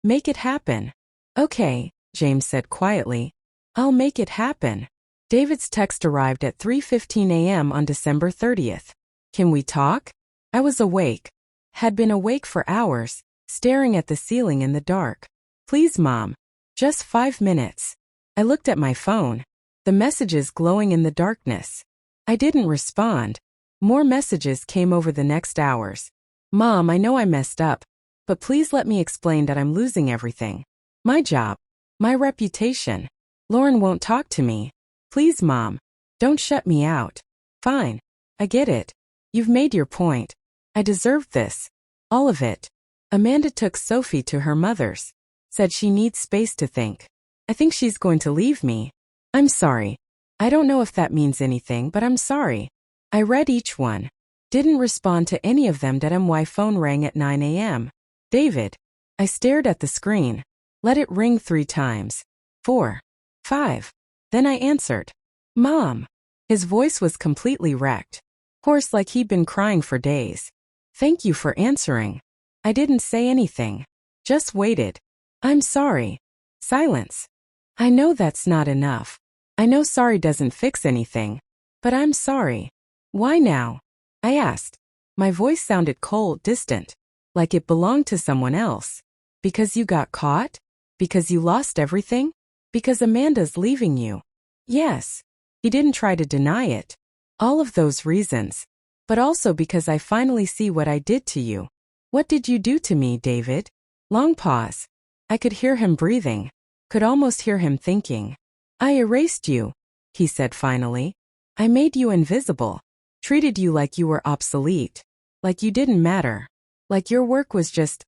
Make it happen. Okay, James said quietly. I'll make it happen. David's text arrived at 3:15 a.m. on December 30th. Can we talk? I was awake. Had been awake for hours, staring at the ceiling in the dark. Please, Mom. Just 5 minutes. I looked at my phone. The messages glowing in the darkness. I didn't respond. More messages came over the next hours. Mom, I know I messed up, but please let me explain that I'm losing everything. My job. My reputation. Lauren won't talk to me. Please, Mom. Don't shut me out. Fine. I get it. You've made your point. I deserved this. All of it. Amanda took Sophie to her mother's. Said she needs space to think. I think she's going to leave me. I'm sorry. I don't know if that means anything, but I'm sorry. I read each one. Didn't respond to any of them. My phone rang at 9 a.m. David. I stared at the screen. Let it ring 3 times. 4. 5. Then I answered. Mom. His voice was completely wrecked. Hoarse like he'd been crying for days. Thank you for answering. I didn't say anything. Just waited. I'm sorry. Silence. I know that's not enough. I know sorry doesn't fix anything. But I'm sorry. Why now? I asked. My voice sounded cold, distant. Like it belonged to someone else. Because you got caught? Because you lost everything? Because Amanda's leaving you? Yes. He didn't try to deny it. All of those reasons. But also because I finally see what I did to you. What did you do to me, David? Long pause. I could hear him breathing. Could almost hear him thinking. I erased you, he said finally. I made you invisible. Treated you like you were obsolete. Like you didn't matter. Like your work was just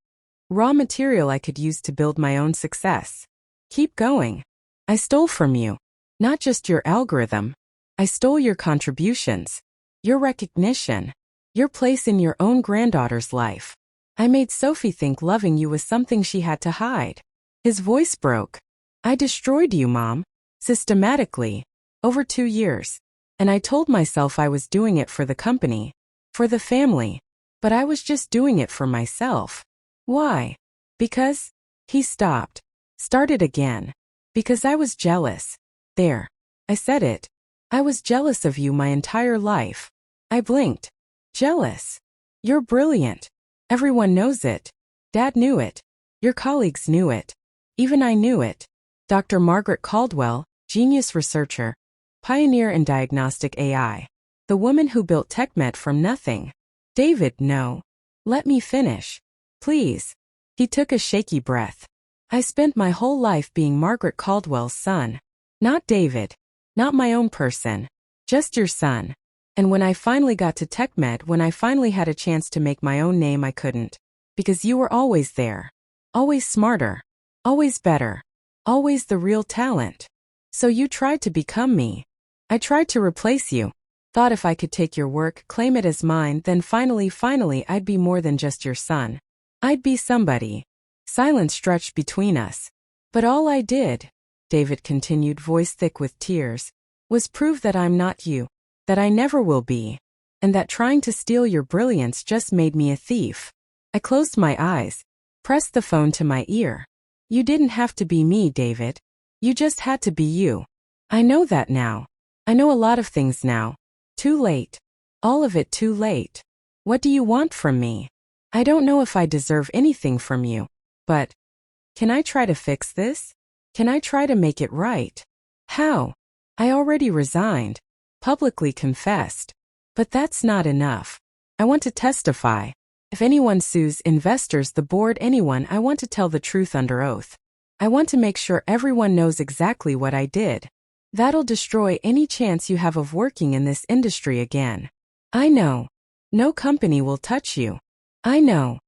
raw material I could use to build my own success. Keep going. I stole from you. Not just your algorithm. I stole your contributions. Your recognition. Your place in your own granddaughter's life. I made Sophie think loving you was something she had to hide. His voice broke. I destroyed you, Mom. Systematically. Over 2 years. And I told myself I was doing it for the company. For the family. But I was just doing it for myself. Why? Because... He stopped. Started again. Because I was jealous. There. I said it. I was jealous of you my entire life. I blinked. Jealous. You're brilliant. Everyone knows it. Dad knew it. Your colleagues knew it. Even I knew it. Dr. Margaret Caldwell, genius researcher, pioneer in diagnostic AI. The woman who built TechMed from nothing. David, no. Let me finish. Please. He took a shaky breath. I spent my whole life being Margaret Caldwell's son. Not David. Not my own person. Just your son. And when I finally got to TechMed, when I finally had a chance to make my own name, I couldn't. Because you were always there. Always smarter. Always better. Always the real talent. So you tried to become me. I tried to replace you. Thought if I could take your work, claim it as mine, then finally I'd be more than just your son. I'd be somebody. Silence stretched between us. But all I did, David continued, voice thick with tears, was prove that I'm not you, that I never will be, and that trying to steal your brilliance just made me a thief. I closed my eyes, pressed the phone to my ear. You didn't have to be me, David. You just had to be you. I know that now. I know a lot of things now. Too late. All of it too late. What do you want from me? I don't know if I deserve anything from you, but can I try to fix this? Can I try to make it right? How? I already resigned, publicly confessed. But that's not enough. I want to testify. If anyone sues investors, the board, anyone, I want to tell the truth under oath. I want to make sure everyone knows exactly what I did. That'll destroy any chance you have of working in this industry again. I know. No company will touch you. I know.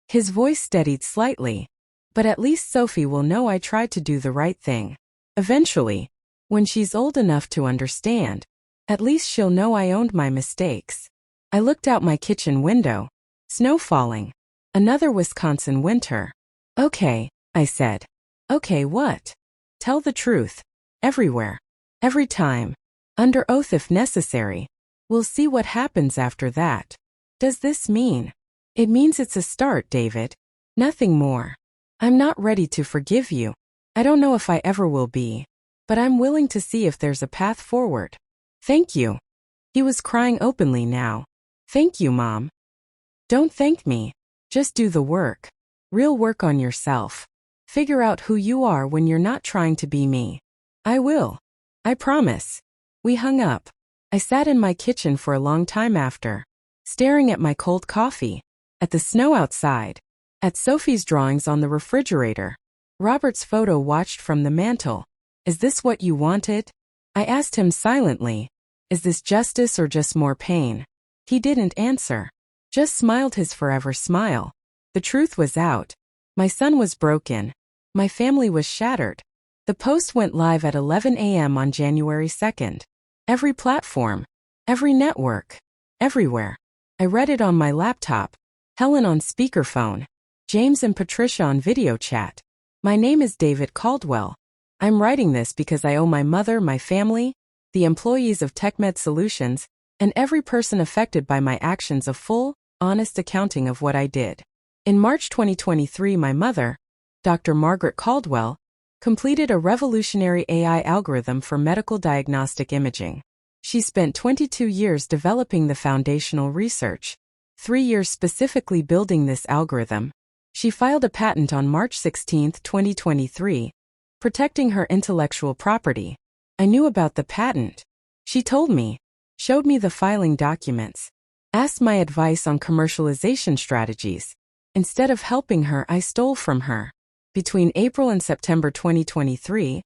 His voice steadied slightly. But at least Sophie will know I tried to do the right thing. Eventually, when she's old enough to understand, at least she'll know I owned my mistakes. I looked out my kitchen window. Snow falling. Another Wisconsin winter. Okay, I said. Okay, what? Tell the truth. Everywhere. Every time. Under oath if necessary. We'll see what happens after that. Does this mean? It means it's a start, David. Nothing more. I'm not ready to forgive you. I don't know if I ever will be. But I'm willing to see if there's a path forward. Thank you. He was crying openly now. Thank you, Mom. Don't thank me. Just do the work. Real work on yourself. Figure out who you are when you're not trying to be me. I will. I promise. We hung up. I sat in my kitchen for a long time after, staring at my cold coffee, at the snow outside, at Sophie's drawings on the refrigerator, Robert's photo watched from the mantel. Is this what you wanted? I asked him silently. Is this justice or just more pain? He didn't answer. Just smiled his forever smile. The truth was out. My son was broken. My family was shattered. The post went live at 11 a.m. on January 2nd. Every platform. Every network. Everywhere. I read it on my laptop. Helen on speakerphone. James and Patricia on video chat. My name is David Caldwell. I'm writing this because I owe my mother, my family, the employees of TechMed Solutions, and every person affected by my actions a full, honest accounting of what I did. In March 2023, my mother, Dr. Margaret Caldwell, completed a revolutionary AI algorithm for medical diagnostic imaging. She spent 22 years developing the foundational research, 3 years specifically building this algorithm. She filed a patent on March 16, 2023, protecting her intellectual property. I knew about the patent. She told me, showed me the filing documents, asked my advice on commercialization strategies. Instead of helping her, I stole from her. Between April and September 2023,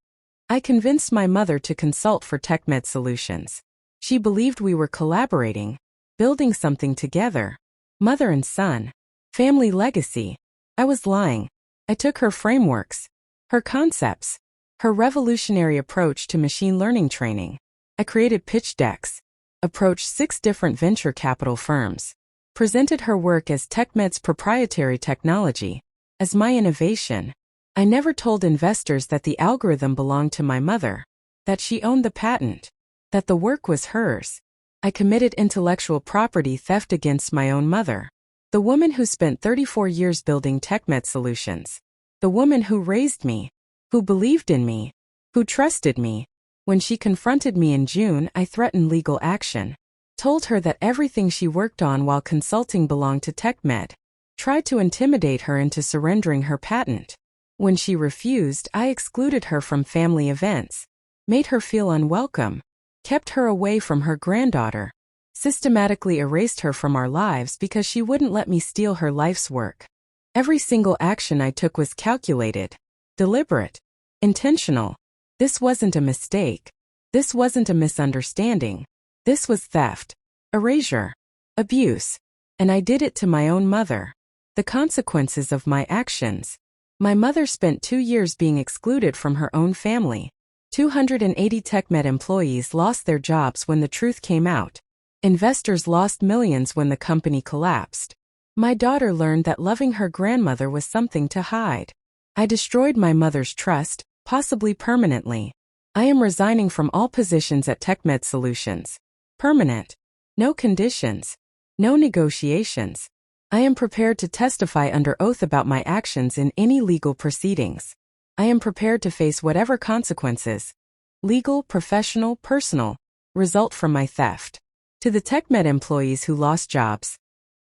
I convinced my mother to consult for TechMed Solutions. She believed we were collaborating, building something together. Mother and son. Family legacy. I was lying. I took her frameworks, her concepts, her revolutionary approach to machine learning training. I created pitch decks, approached 6 different venture capital firms, presented her work as TechMed's proprietary technology, as my innovation. I never told investors that the algorithm belonged to my mother, that she owned the patent, that the work was hers. I committed intellectual property theft against my own mother. The woman who spent 34 years building TechMed solutions. The woman who raised me, who believed in me, who trusted me. When she confronted me in June, I threatened legal action. Told her that everything she worked on while consulting belonged to TechMed. Tried to intimidate her into surrendering her patent. When she refused, I excluded her from family events. Made her feel unwelcome. Kept her away from her granddaughter. Systematically erased her from our lives because she wouldn't let me steal her life's work. Every single action I took was calculated, deliberate, intentional. This wasn't a mistake. This wasn't a misunderstanding. This was theft, erasure, abuse. And I did it to my own mother. The consequences of my actions. My mother spent 2 years being excluded from her own family. 280 TechMed employees lost their jobs when the truth came out. Investors lost millions when the company collapsed. My daughter learned that loving her grandmother was something to hide. I destroyed my mother's trust, possibly permanently. I am resigning from all positions at TechMed Solutions. Permanent. No conditions. No negotiations. I am prepared to testify under oath about my actions in any legal proceedings. I am prepared to face whatever consequences, legal, professional, personal, result from my theft. To the TechMed employees who lost jobs,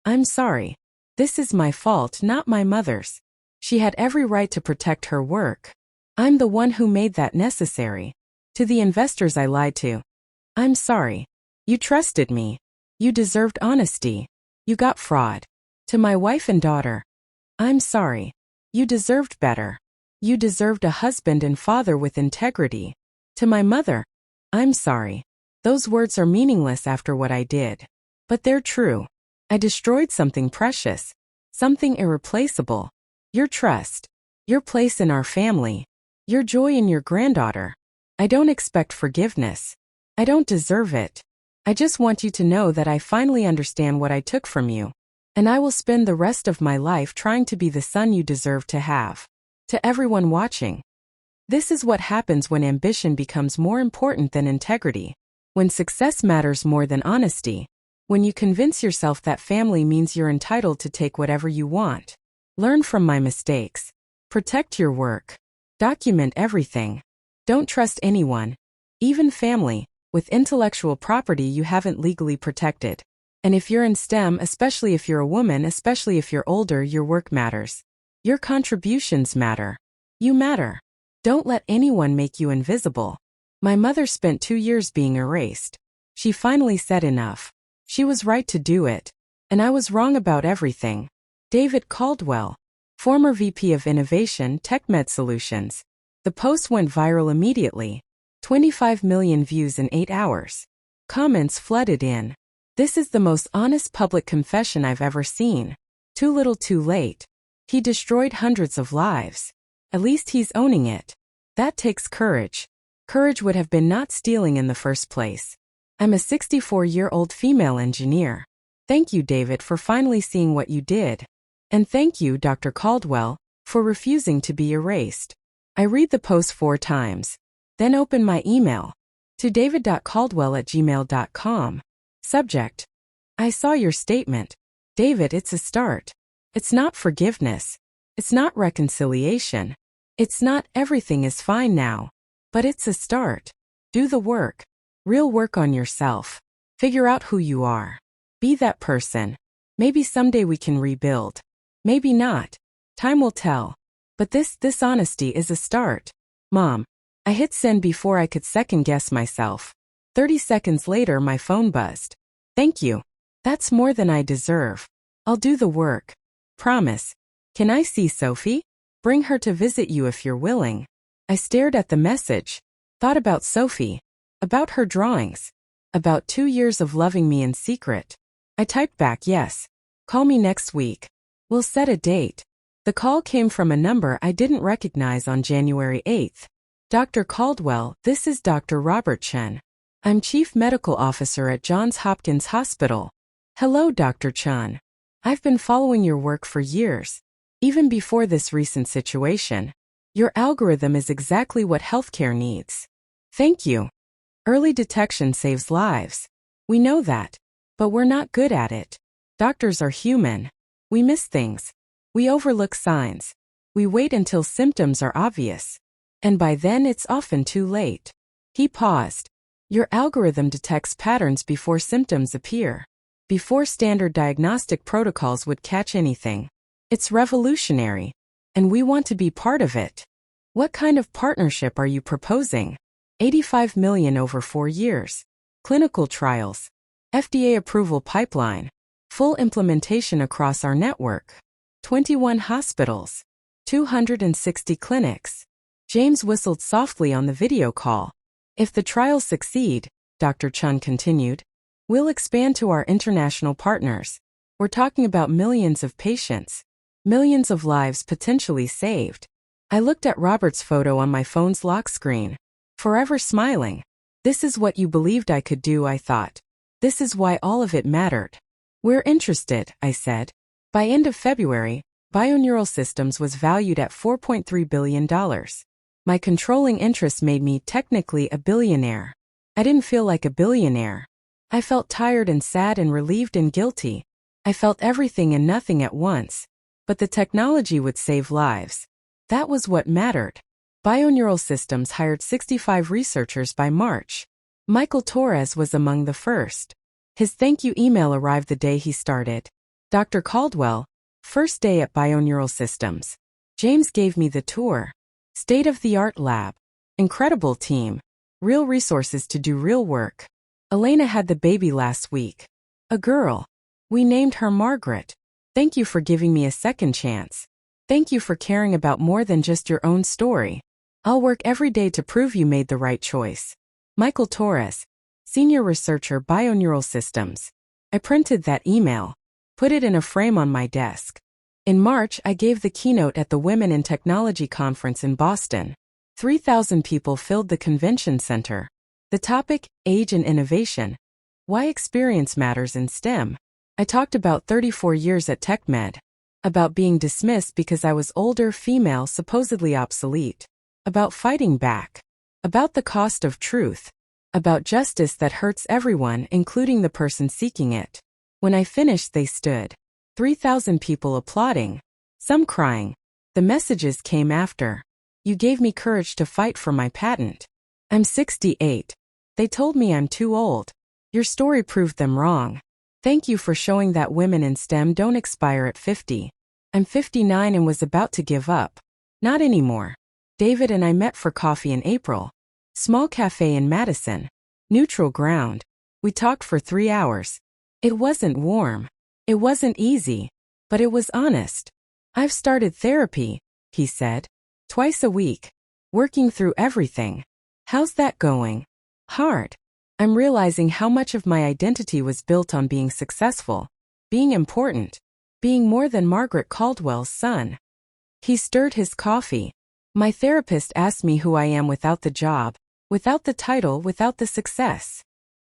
I'm sorry. This is my fault, not my mother's. She had every right to protect her work. I'm the one who made that necessary. To the investors I lied to, I'm sorry. You trusted me. You deserved honesty. You got fraud. To my wife and daughter, I'm sorry. You deserved better. You deserved a husband and father with integrity. To my mother, I'm sorry. Those words are meaningless after what I did. But they're true. I destroyed something precious. Something irreplaceable. Your trust. Your place in our family. Your joy in your granddaughter. I don't expect forgiveness. I don't deserve it. I just want you to know that I finally understand what I took from you. And I will spend the rest of my life trying to be the son you deserve to have. To everyone watching. This is what happens when ambition becomes more important than integrity. When success matters more than honesty. When you convince yourself that family means you're entitled to take whatever you want. Learn from my mistakes. Protect your work. Document everything. Don't trust anyone, even family, with intellectual property you haven't legally protected. And if you're in STEM, especially if you're a woman, especially if you're older, your work matters. Your contributions matter. You matter. Don't let anyone make you invisible. My mother spent 2 years being erased. She finally said enough. She was right to do it. And I was wrong about everything. David Caldwell, former VP of Innovation, TechMed Solutions. The post went viral immediately. 25 million views in 8 hours. Comments flooded in. This is the most honest public confession I've ever seen. Too little too late. He destroyed hundreds of lives. At least he's owning it. That takes courage. Courage would have been not stealing in the first place. I'm a 64-year-old female engineer. Thank you, David, for finally seeing what you did. And thank you, Dr. Caldwell, for refusing to be erased. I read the post 4 times. Then open my email. To david.caldwell@gmail.com. Subject. I saw your statement. David, it's a start. It's not forgiveness. It's not reconciliation. It's not everything is fine now. But it's a start. Do the work. Real work on yourself. Figure out who you are. Be that person. Maybe someday we can rebuild. Maybe not. Time will tell. But this honesty is a start. Mom. I hit send before I could second guess myself. 30 seconds later my phone buzzed. Thank you. That's more than I deserve. I'll do the work. Promise. Can I see Sophie? Bring her to visit you if you're willing. I stared at the message. Thought about Sophie. About her drawings. About 2 years of loving me in secret. I typed back yes. Call me next week. We'll set a date. The call came from a number I didn't recognize on January 8th. Dr. Caldwell, this is Dr. Robert Chen. I'm Chief Medical Officer at Johns Hopkins Hospital. Hello, Dr. Chen. I've been following your work for years. Even before this recent situation. Your algorithm is exactly what healthcare needs. Thank you. Early detection saves lives. We know that. But we're not good at it. Doctors are human. We miss things. We overlook signs. We wait until symptoms are obvious. And by then it's often too late. He paused. Your algorithm detects patterns before symptoms appear. Before standard diagnostic protocols would catch anything. It's revolutionary. And we want to be part of it. What kind of partnership are you proposing? $85 million over 4 years. Clinical trials. FDA approval pipeline. Full implementation across our network. 21 hospitals. 260 clinics. James whistled softly on the video call. If the trials succeed, Dr. Chun continued, we'll expand to our international partners. We're talking about millions of patients. Millions of lives potentially saved. I looked at Robert's photo on my phone's lock screen. Forever smiling. This is what you believed I could do, I thought. This is why all of it mattered. We're interested, I said. By end of February, Bioneural Systems was valued at $4.3 billion. My controlling interest made me technically a billionaire. I didn't feel like a billionaire. I felt tired and sad and relieved and guilty. I felt everything and nothing at once. But the technology would save lives. That was what mattered. Bioneural Systems hired 65 researchers by March. Michael Torres was among the first. His thank you email arrived the day he started. Dr. Caldwell, first day at Bioneural Systems. James gave me the tour. State-of-the-art lab. Incredible team. Real resources to do real work. Elena had the baby last week. A girl. We named her Margaret. Thank you for giving me a second chance. Thank you for caring about more than just your own story. I'll work every day to prove you made the right choice. Michael Torres, Senior Researcher, Bioneural Systems. I printed that email. Put it in a frame on my desk. In March, I gave the keynote at the Women in Technology Conference in Boston. 3,000 people filled the convention center. The topic, Age and Innovation. Why experience matters in STEM. I talked about 34 years at TechMed. About being dismissed because I was older, female, supposedly obsolete. About fighting back. About the cost of truth. About justice that hurts everyone, including the person seeking it. When I finished, they stood. 3,000 people applauding. Some crying. The messages came after. You gave me courage to fight for my patent. I'm 68. They told me I'm too old. Your story proved them wrong. Thank you for showing that women in STEM don't expire at 50. I'm 59 and was about to give up. Not anymore. David and I met for coffee in April. Small cafe in Madison. Neutral ground. We talked for 3 hours. It wasn't warm. It wasn't easy. But it was honest. I've started therapy, he said. Twice a week. Working through everything. How's that going? Hard. I'm realizing how much of my identity was built on being successful. Being important. Being more than Margaret Caldwell's son. He stirred his coffee. My therapist asked me who I am without the job, without the title, without the success.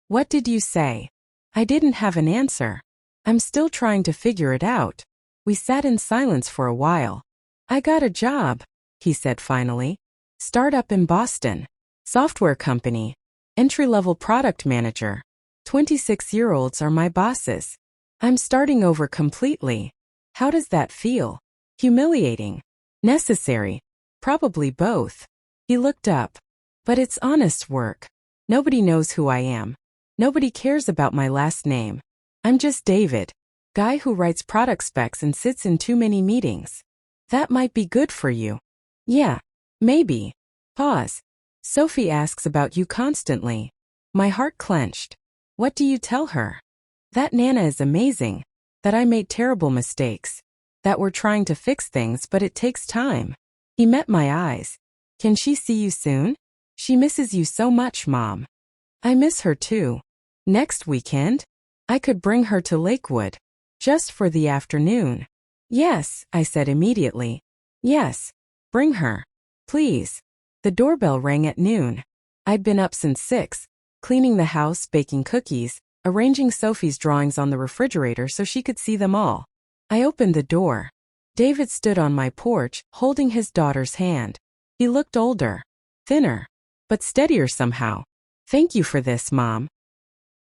What did you say? I didn't have an answer. I'm still trying to figure it out. We sat in silence for a while. I got a job, he said finally. Startup in Boston. Software company. Entry-level product manager. 26-year-olds are my bosses. I'm starting over completely. How does that feel? Humiliating. Necessary. Probably both. He looked up. But it's honest work. Nobody knows who I am. Nobody cares about my last name. I'm just David. Guy who writes product specs and sits in too many meetings. That might be good for you. Yeah. Maybe. Pause. Sophie asks about you constantly. My heart clenched. What do you tell her? That Nana is amazing. That I made terrible mistakes. That we're trying to fix things but it takes time. He met my eyes. Can she see you soon? She misses you so much, Mom. I miss her too. Next weekend? I could bring her to Lakewood. Just for the afternoon. Yes, I said immediately. Yes. Bring her. Please. The doorbell rang at noon. I'd been up since 6, cleaning the house, baking cookies, arranging Sophie's drawings on the refrigerator so she could see them all. I opened the door. David stood on my porch, holding his daughter's hand. He looked older, thinner, but steadier somehow. Thank you for this, Mom.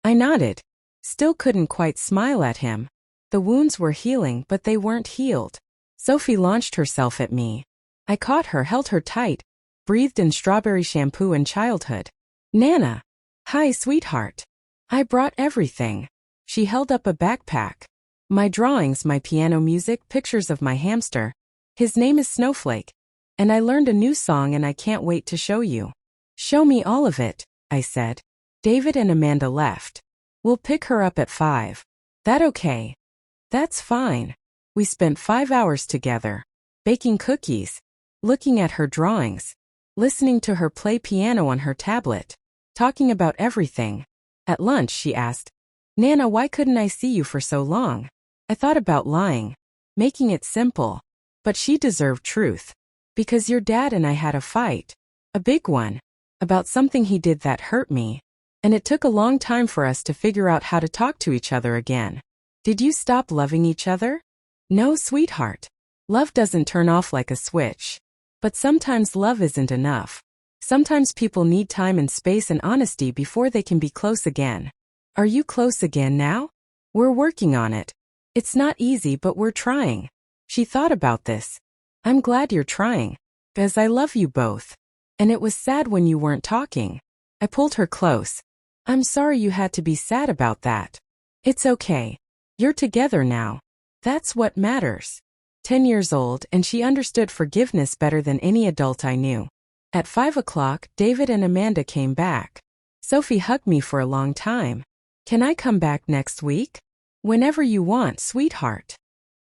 I nodded. Still couldn't quite smile at him. The wounds were healing, but they weren't healed. Sophie launched herself at me. I caught her, held her tight, breathed in strawberry shampoo and childhood. Nana. Hi, sweetheart. I brought everything. She held up a backpack. My drawings, my piano music, pictures of my hamster. His name is Snowflake. And I learned a new song and I can't wait to show you. Show me all of it, I said. David and Amanda left. We'll pick her up at 5. That okay? That's fine. We spent 5 hours together, baking cookies, looking at her drawings, listening to her play piano on her tablet, talking about everything. At lunch, she asked, Nana, why couldn't I see you for so long? I thought about lying, making it simple. But she deserved truth. Because your dad and I had a fight. A big one. About something he did that hurt me. And it took a long time for us to figure out how to talk to each other again. Did you stop loving each other? No, sweetheart. Love doesn't turn off like a switch. But sometimes love isn't enough. Sometimes people need time and space and honesty before they can be close again. Are you close again now? We're working on it. It's not easy, but we're trying. She thought about this. I'm glad you're trying. Because I love you both. And it was sad when you weren't talking. I pulled her close. I'm sorry you had to be sad about that. It's okay. You're together now. That's what matters. 10 years old, and she understood forgiveness better than any adult I knew. At 5 o'clock, David and Amanda came back. Sophie hugged me for a long time. Can I come back next week? Whenever you want, sweetheart.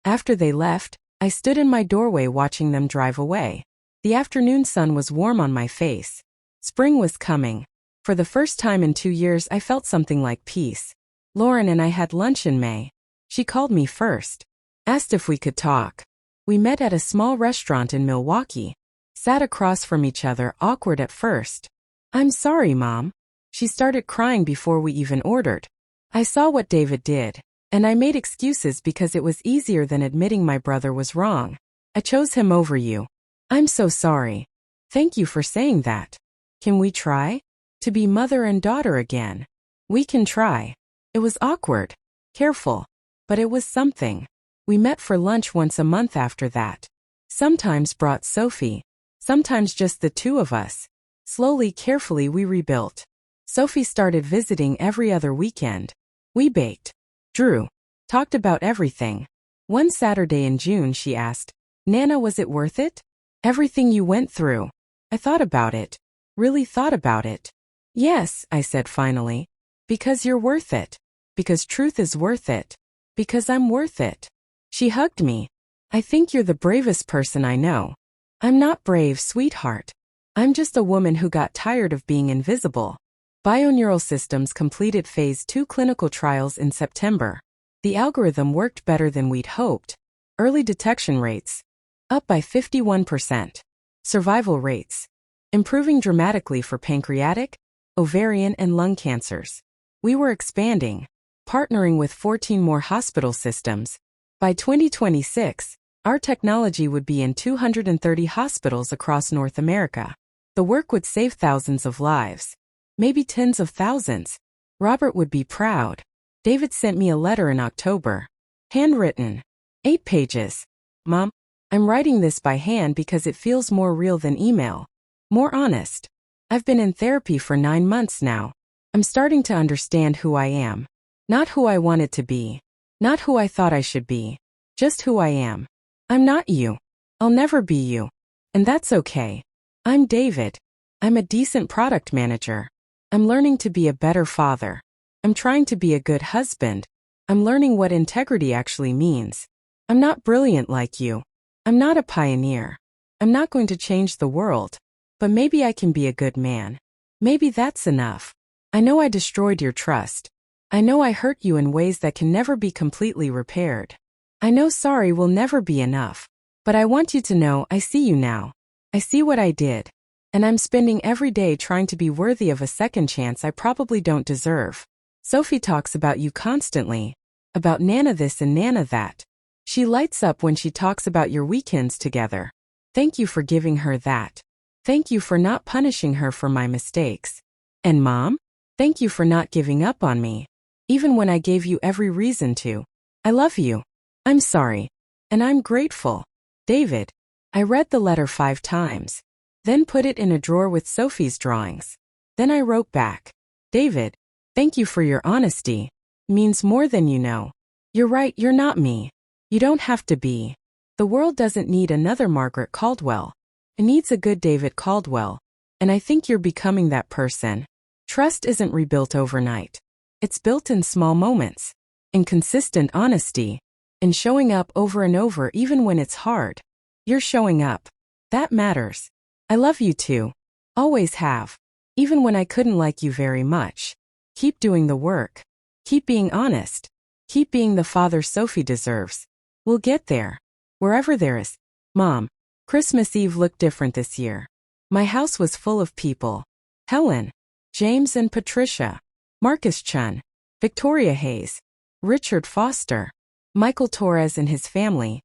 After they left, I stood in my doorway watching them drive away. The afternoon sun was warm on my face. Spring was coming. For the first time in 2 years, I felt something like peace. Lauren and I had lunch in May. She called me first. Asked if we could talk. We met at a small restaurant in Milwaukee. Sat across from each other, awkward at first. I'm sorry, Mom. She started crying before we even ordered. I saw what David did, and I made excuses because it was easier than admitting my brother was wrong. I chose him over you. I'm so sorry. Thank you for saying that. Can we try? To be mother and daughter again. We can try. It was awkward. Careful. But it was something. We met for lunch once a month after that. Sometimes brought Sophie. Sometimes just the two of us. Slowly, carefully we rebuilt. Sophie started visiting every other weekend. We baked. Drew. Talked about everything. One Saturday in June she asked, Nana, was it worth it? Everything you went through. I thought about it. Really thought about it. Yes, I said finally. Because you're worth it. Because truth is worth it. Because I'm worth it. She hugged me. I think you're the bravest person I know. I'm not brave, sweetheart. I'm just a woman who got tired of being invisible. Bioneural Systems completed Phase 2 clinical trials in September. The algorithm worked better than we'd hoped. Early detection rates up by 51%. Survival rates improving dramatically for pancreatic, ovarian, and lung cancers. We were expanding, partnering with 14 more hospital systems. By 2026, our technology would be in 230 hospitals across North America. The work would save thousands of lives. Maybe tens of thousands. Robert would be proud. David sent me a letter in October. Handwritten. 8 pages. Mom, I'm writing this by hand because it feels more real than email. More honest. I've been in therapy for 9 months now. I'm starting to understand who I am. Not who I wanted to be. Not who I thought I should be. Just who I am. I'm not you. I'll never be you. And that's okay. I'm David. I'm a decent product manager. I'm learning to be a better father. I'm trying to be a good husband. I'm learning what integrity actually means. I'm not brilliant like you. I'm not a pioneer. I'm not going to change the world. But maybe I can be a good man. Maybe that's enough. I know I destroyed your trust. I know I hurt you in ways that can never be completely repaired. I know sorry will never be enough. But I want you to know I see you now. I see what I did. And I'm spending every day trying to be worthy of a second chance I probably don't deserve. Sophie talks about you constantly. About Nana this and Nana that. She lights up when she talks about your weekends together. Thank you for giving her that. Thank you for not punishing her for my mistakes. And Mom? Thank you for not giving up on me, even when I gave you every reason to. I love you. I'm sorry. And I'm grateful. David. I read the letter 5 times. Then put it in a drawer with Sophie's drawings. Then I wrote back. David, thank you for your honesty. Means more than you know. You're right, you're not me. You don't have to be. The world doesn't need another Margaret Caldwell. It needs a good David Caldwell. And I think you're becoming that person. Trust isn't rebuilt overnight. It's built in small moments. In consistent honesty. In showing up over and over even when it's hard. You're showing up. That matters. I love you too. Always have. Even when I couldn't like you very much. Keep doing the work. Keep being honest. Keep being the father Sophie deserves. We'll get there. Wherever there is. Mom. Christmas Eve looked different this year. My house was full of people. Helen. James and Patricia. Marcus Chun. Victoria Hayes. Richard Foster. Michael Torres and his family.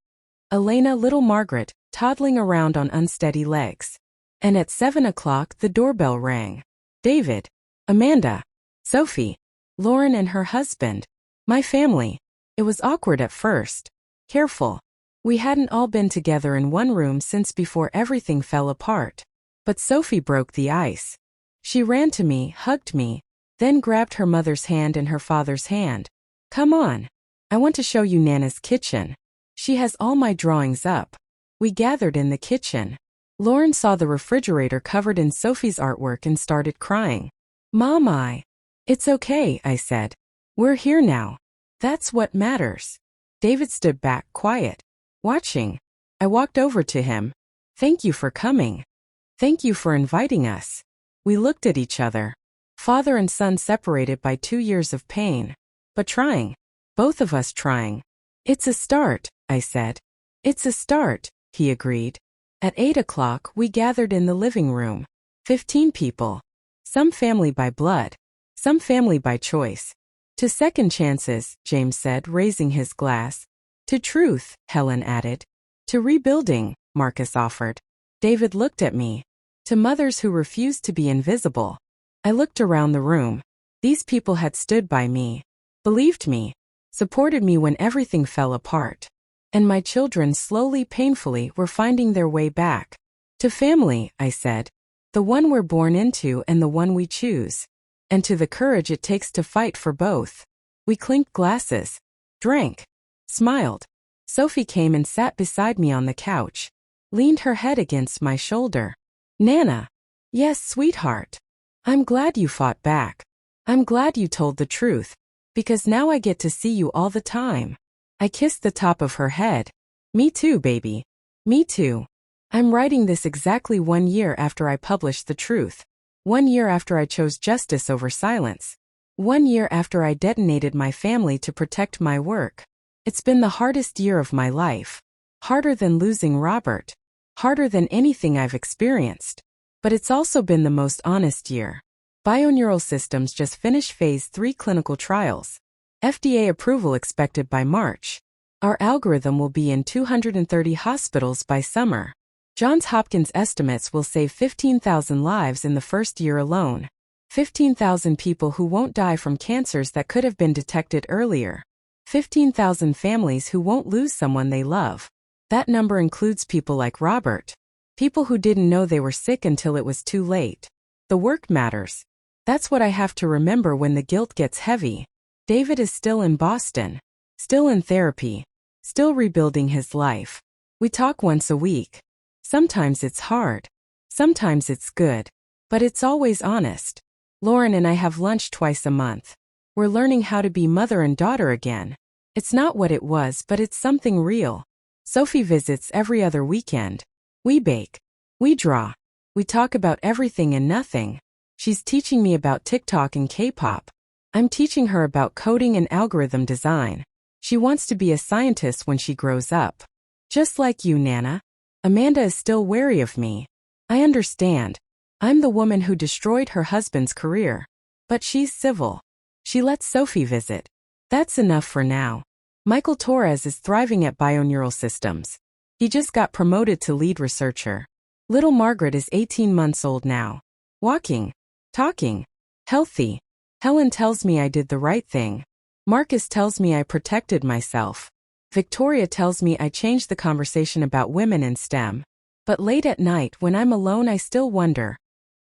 Elena little Margaret, toddling around on unsteady legs. And at 7 o'clock the doorbell rang. David. Amanda. Sophie. Lauren and her husband. My family. It was awkward at first. Careful. We hadn't all been together in one room since before everything fell apart. But Sophie broke the ice. She ran to me, hugged me, then grabbed her mother's hand and her father's hand. Come on. I want to show you Nana's kitchen. She has all my drawings up. We gathered in the kitchen. Lauren saw the refrigerator covered in Sophie's artwork and started crying. Mom, It's okay, I said. We're here now. That's what matters. David stood back, quiet, watching. I walked over to him. Thank you for coming. Thank you for inviting us. We looked at each other. Father and son separated by 2 years of pain. But trying. Both of us trying. It's a start, I said. It's a start, he agreed. At 8 o'clock, we gathered in the living room. 15 people. Some family by blood. Some family by choice. To second chances, James said, raising his glass. To truth, Helen added. To rebuilding, Marcus offered. David looked at me. To mothers who refused to be invisible. I looked around the room. These people had stood by me. Believed me. Supported me when everything fell apart. And my children slowly, painfully, were finding their way back. To family, I said. The one we're born into and the one we choose. And to the courage it takes to fight for both. We clinked glasses. Drank. Smiled. Sophie came and sat beside me on the couch. Leaned her head against my shoulder. Nana. Yes, sweetheart. I'm glad you fought back. I'm glad you told the truth. Because now I get to see you all the time. I kissed the top of her head. Me too, baby. Me too. I'm writing this exactly 1 year after I published the truth. 1 year after I chose justice over silence. 1 year after I detonated my family to protect my work. It's been the hardest year of my life. Harder than losing Robert. Harder than anything I've experienced. But it's also been the most honest year. Bioneural Systems just finished phase 3 clinical trials. FDA approval expected by March. Our algorithm will be in 230 hospitals by summer. Johns Hopkins estimates will save 15,000 lives in the first year alone. 15,000 people who won't die from cancers that could have been detected earlier. 15,000 families who won't lose someone they love. That number includes people like Robert. People who didn't know they were sick until it was too late. The work matters. That's what I have to remember when the guilt gets heavy. David is still in Boston. Still in therapy. Still rebuilding his life. We talk once a week. Sometimes it's hard. Sometimes it's good. But it's always honest. Lauren and I have lunch twice a month. We're learning how to be mother and daughter again. It's not what it was, but it's something real. Sophie visits every other weekend. We bake. We draw. We talk about everything and nothing. She's teaching me about TikTok and K-pop. I'm teaching her about coding and algorithm design. She wants to be a scientist when she grows up. Just like you, Nana. Amanda is still wary of me. I understand. I'm the woman who destroyed her husband's career. But she's civil. She lets Sophie visit. That's enough for now. Michael Torres is thriving at Bioneural Systems. He just got promoted to lead researcher. Little Margaret is 18 months old now. Walking. Talking. Healthy. Helen tells me I did the right thing. Marcus tells me I protected myself. Victoria tells me I changed the conversation about women in STEM. But late at night when I'm alone I still wonder,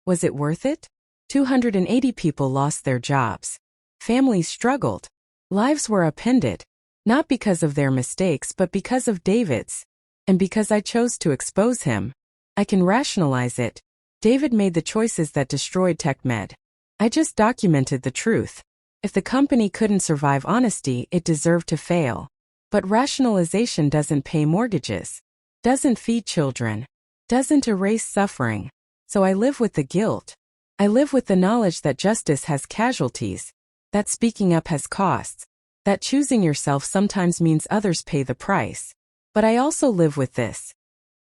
was it worth it? 280 people lost their jobs. Families struggled. Lives were upended. Not because of their mistakes but because of David's. And because I chose to expose him. I can rationalize it. David made the choices that destroyed TechMed. I just documented the truth. If the company couldn't survive honesty, it deserved to fail. But rationalization doesn't pay mortgages. Doesn't feed children. Doesn't erase suffering. So I live with the guilt. I live with the knowledge that justice has casualties. That speaking up has costs. That choosing yourself sometimes means others pay the price. But I also live with this.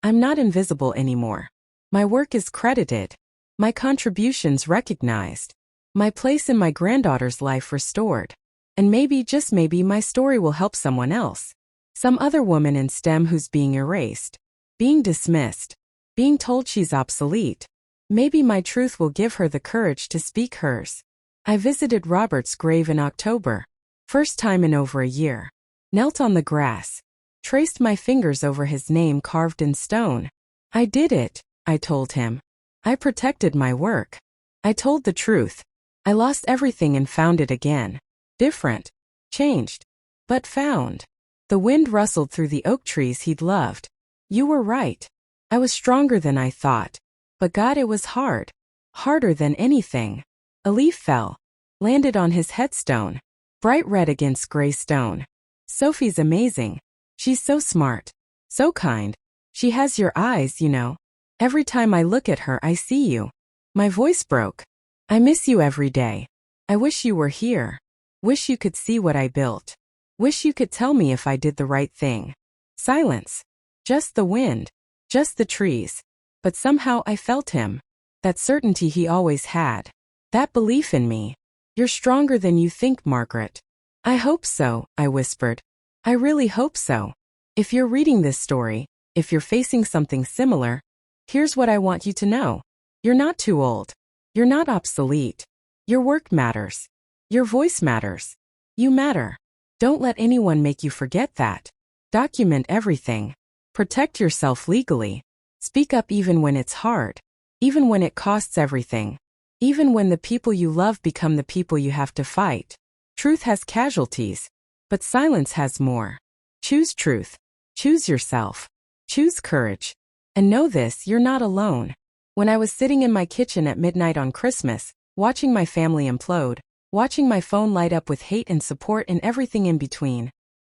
I'm not invisible anymore. My work is credited. My contributions recognized. My place in my granddaughter's life restored. And maybe, just maybe, my story will help someone else. Some other woman in STEM who's being erased. Being dismissed. Being told she's obsolete. Maybe my truth will give her the courage to speak hers. I visited Robert's grave in October. First time in over a year. Knelt on the grass. Traced my fingers over his name carved in stone. I did it, I told him. I protected my work. I told the truth. I lost everything and found it again. Different. Changed. But found. The wind rustled through the oak trees he'd loved. You were right. I was stronger than I thought. But God, it was hard. Harder than anything. A leaf fell. Landed on his headstone. Bright red against gray stone. Sophie's amazing. She's so smart. So kind. She has your eyes, you know. Every time I look at her I see you. My voice broke. I miss you every day. I wish you were here. Wish you could see what I built. Wish you could tell me if I did the right thing. Silence. Just the wind. Just the trees. But somehow I felt him. That certainty he always had. That belief in me. You're stronger than you think, Margaret. I hope so, I whispered. I really hope so. If you're reading this story, if you're facing something similar, here's what I want you to know. You're not too old. You're not obsolete. Your work matters. Your voice matters. You matter. Don't let anyone make you forget that. Document everything. Protect yourself legally. Speak up even when it's hard. Even when it costs everything. Even when the people you love become the people you have to fight. Truth has casualties. But silence has more. Choose truth. Choose yourself. Choose courage. And know this, you're not alone. When I was sitting in my kitchen at midnight on Christmas, watching my family implode, watching my phone light up with hate and support and everything in between,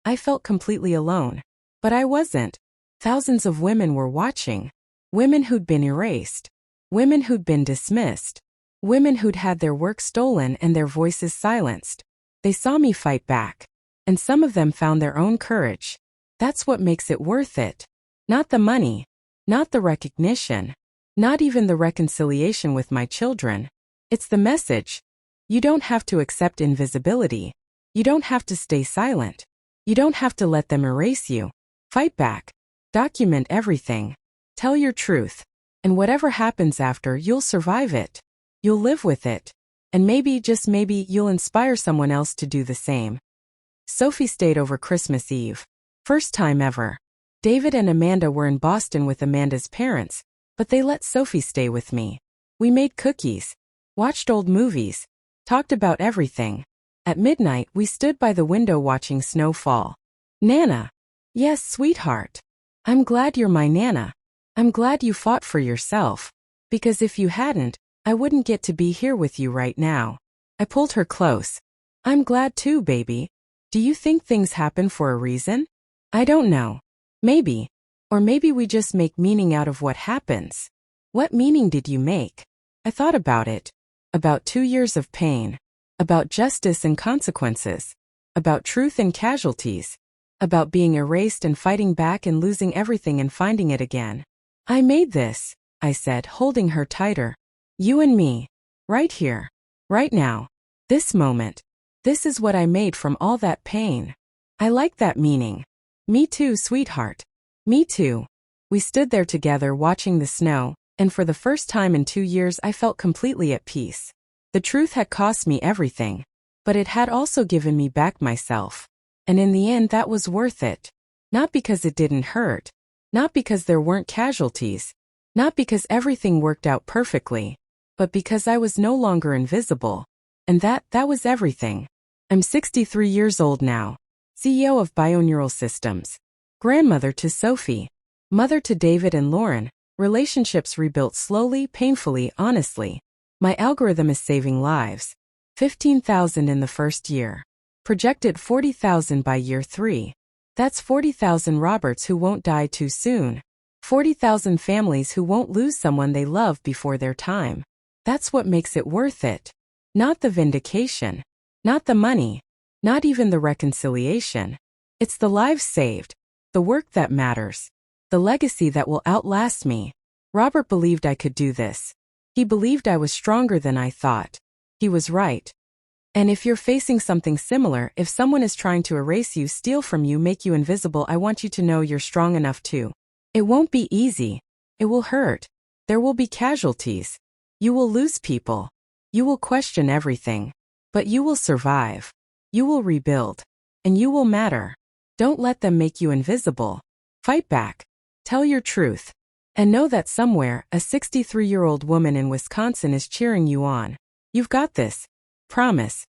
I felt completely alone. But I wasn't. Thousands of women were watching. Women who'd been erased. Women who'd been dismissed. Women who'd had their work stolen and their voices silenced. They saw me fight back. And some of them found their own courage. That's what makes it worth it. Not the money. Not the recognition. Not even the reconciliation with my children. It's the message. You don't have to accept invisibility. You don't have to stay silent. You don't have to let them erase you. Fight back. Document everything. Tell your truth. And whatever happens after, you'll survive it. You'll live with it. And maybe, just maybe, you'll inspire someone else to do the same. Sophie stayed over Christmas Eve. First time ever. David and Amanda were in Boston with Amanda's parents, but they let Sophie stay with me. We made cookies. Watched old movies. Talked about everything. At midnight, we stood by the window watching snow fall. Nana. Yes, sweetheart. I'm glad you're my Nana. I'm glad you fought for yourself. Because if you hadn't, I wouldn't get to be here with you right now. I pulled her close. I'm glad too, baby. Do you think things happen for a reason? I don't know. Maybe. Or maybe we just make meaning out of what happens. What meaning did you make? I thought about it. About 2 years of pain. About justice and consequences. About truth and casualties. About being erased and fighting back and losing everything and finding it again. I made this, I said, holding her tighter. You and me. Right here. Right now. This moment. This is what I made from all that pain. I like that meaning. Me too, sweetheart. Me too. We stood there together watching the snow, and for the first time in 2 years I felt completely at peace. The truth had cost me everything, but it had also given me back myself. And in the end that was worth it. Not because it didn't hurt. Not because there weren't casualties. Not because everything worked out perfectly. But because I was no longer invisible. And that was everything. I'm 63 years old now. CEO of Bioneural Systems. Grandmother to Sophie. Mother to David and Lauren. Relationships rebuilt slowly, painfully, honestly. My algorithm is saving lives. 15,000 in the first year. Projected 40,000 by year 3. That's 40,000 Roberts who won't die too soon. 40,000 families who won't lose someone they love before their time. That's what makes it worth it. Not the vindication. Not the money. Not even the reconciliation. It's the lives saved. The work that matters. The legacy that will outlast me. Robert believed I could do this. He believed I was stronger than I thought. He was right. And if you're facing something similar, if someone is trying to erase you, steal from you, make you invisible, I want you to know you're strong enough too. It won't be easy. It will hurt. There will be casualties. You will lose people. You will question everything. But you will survive. You will rebuild. And you will matter. Don't let them make you invisible. Fight back. Tell your truth. And know that somewhere, a 63-year-old woman in Wisconsin is cheering you on. You've got this. Promise.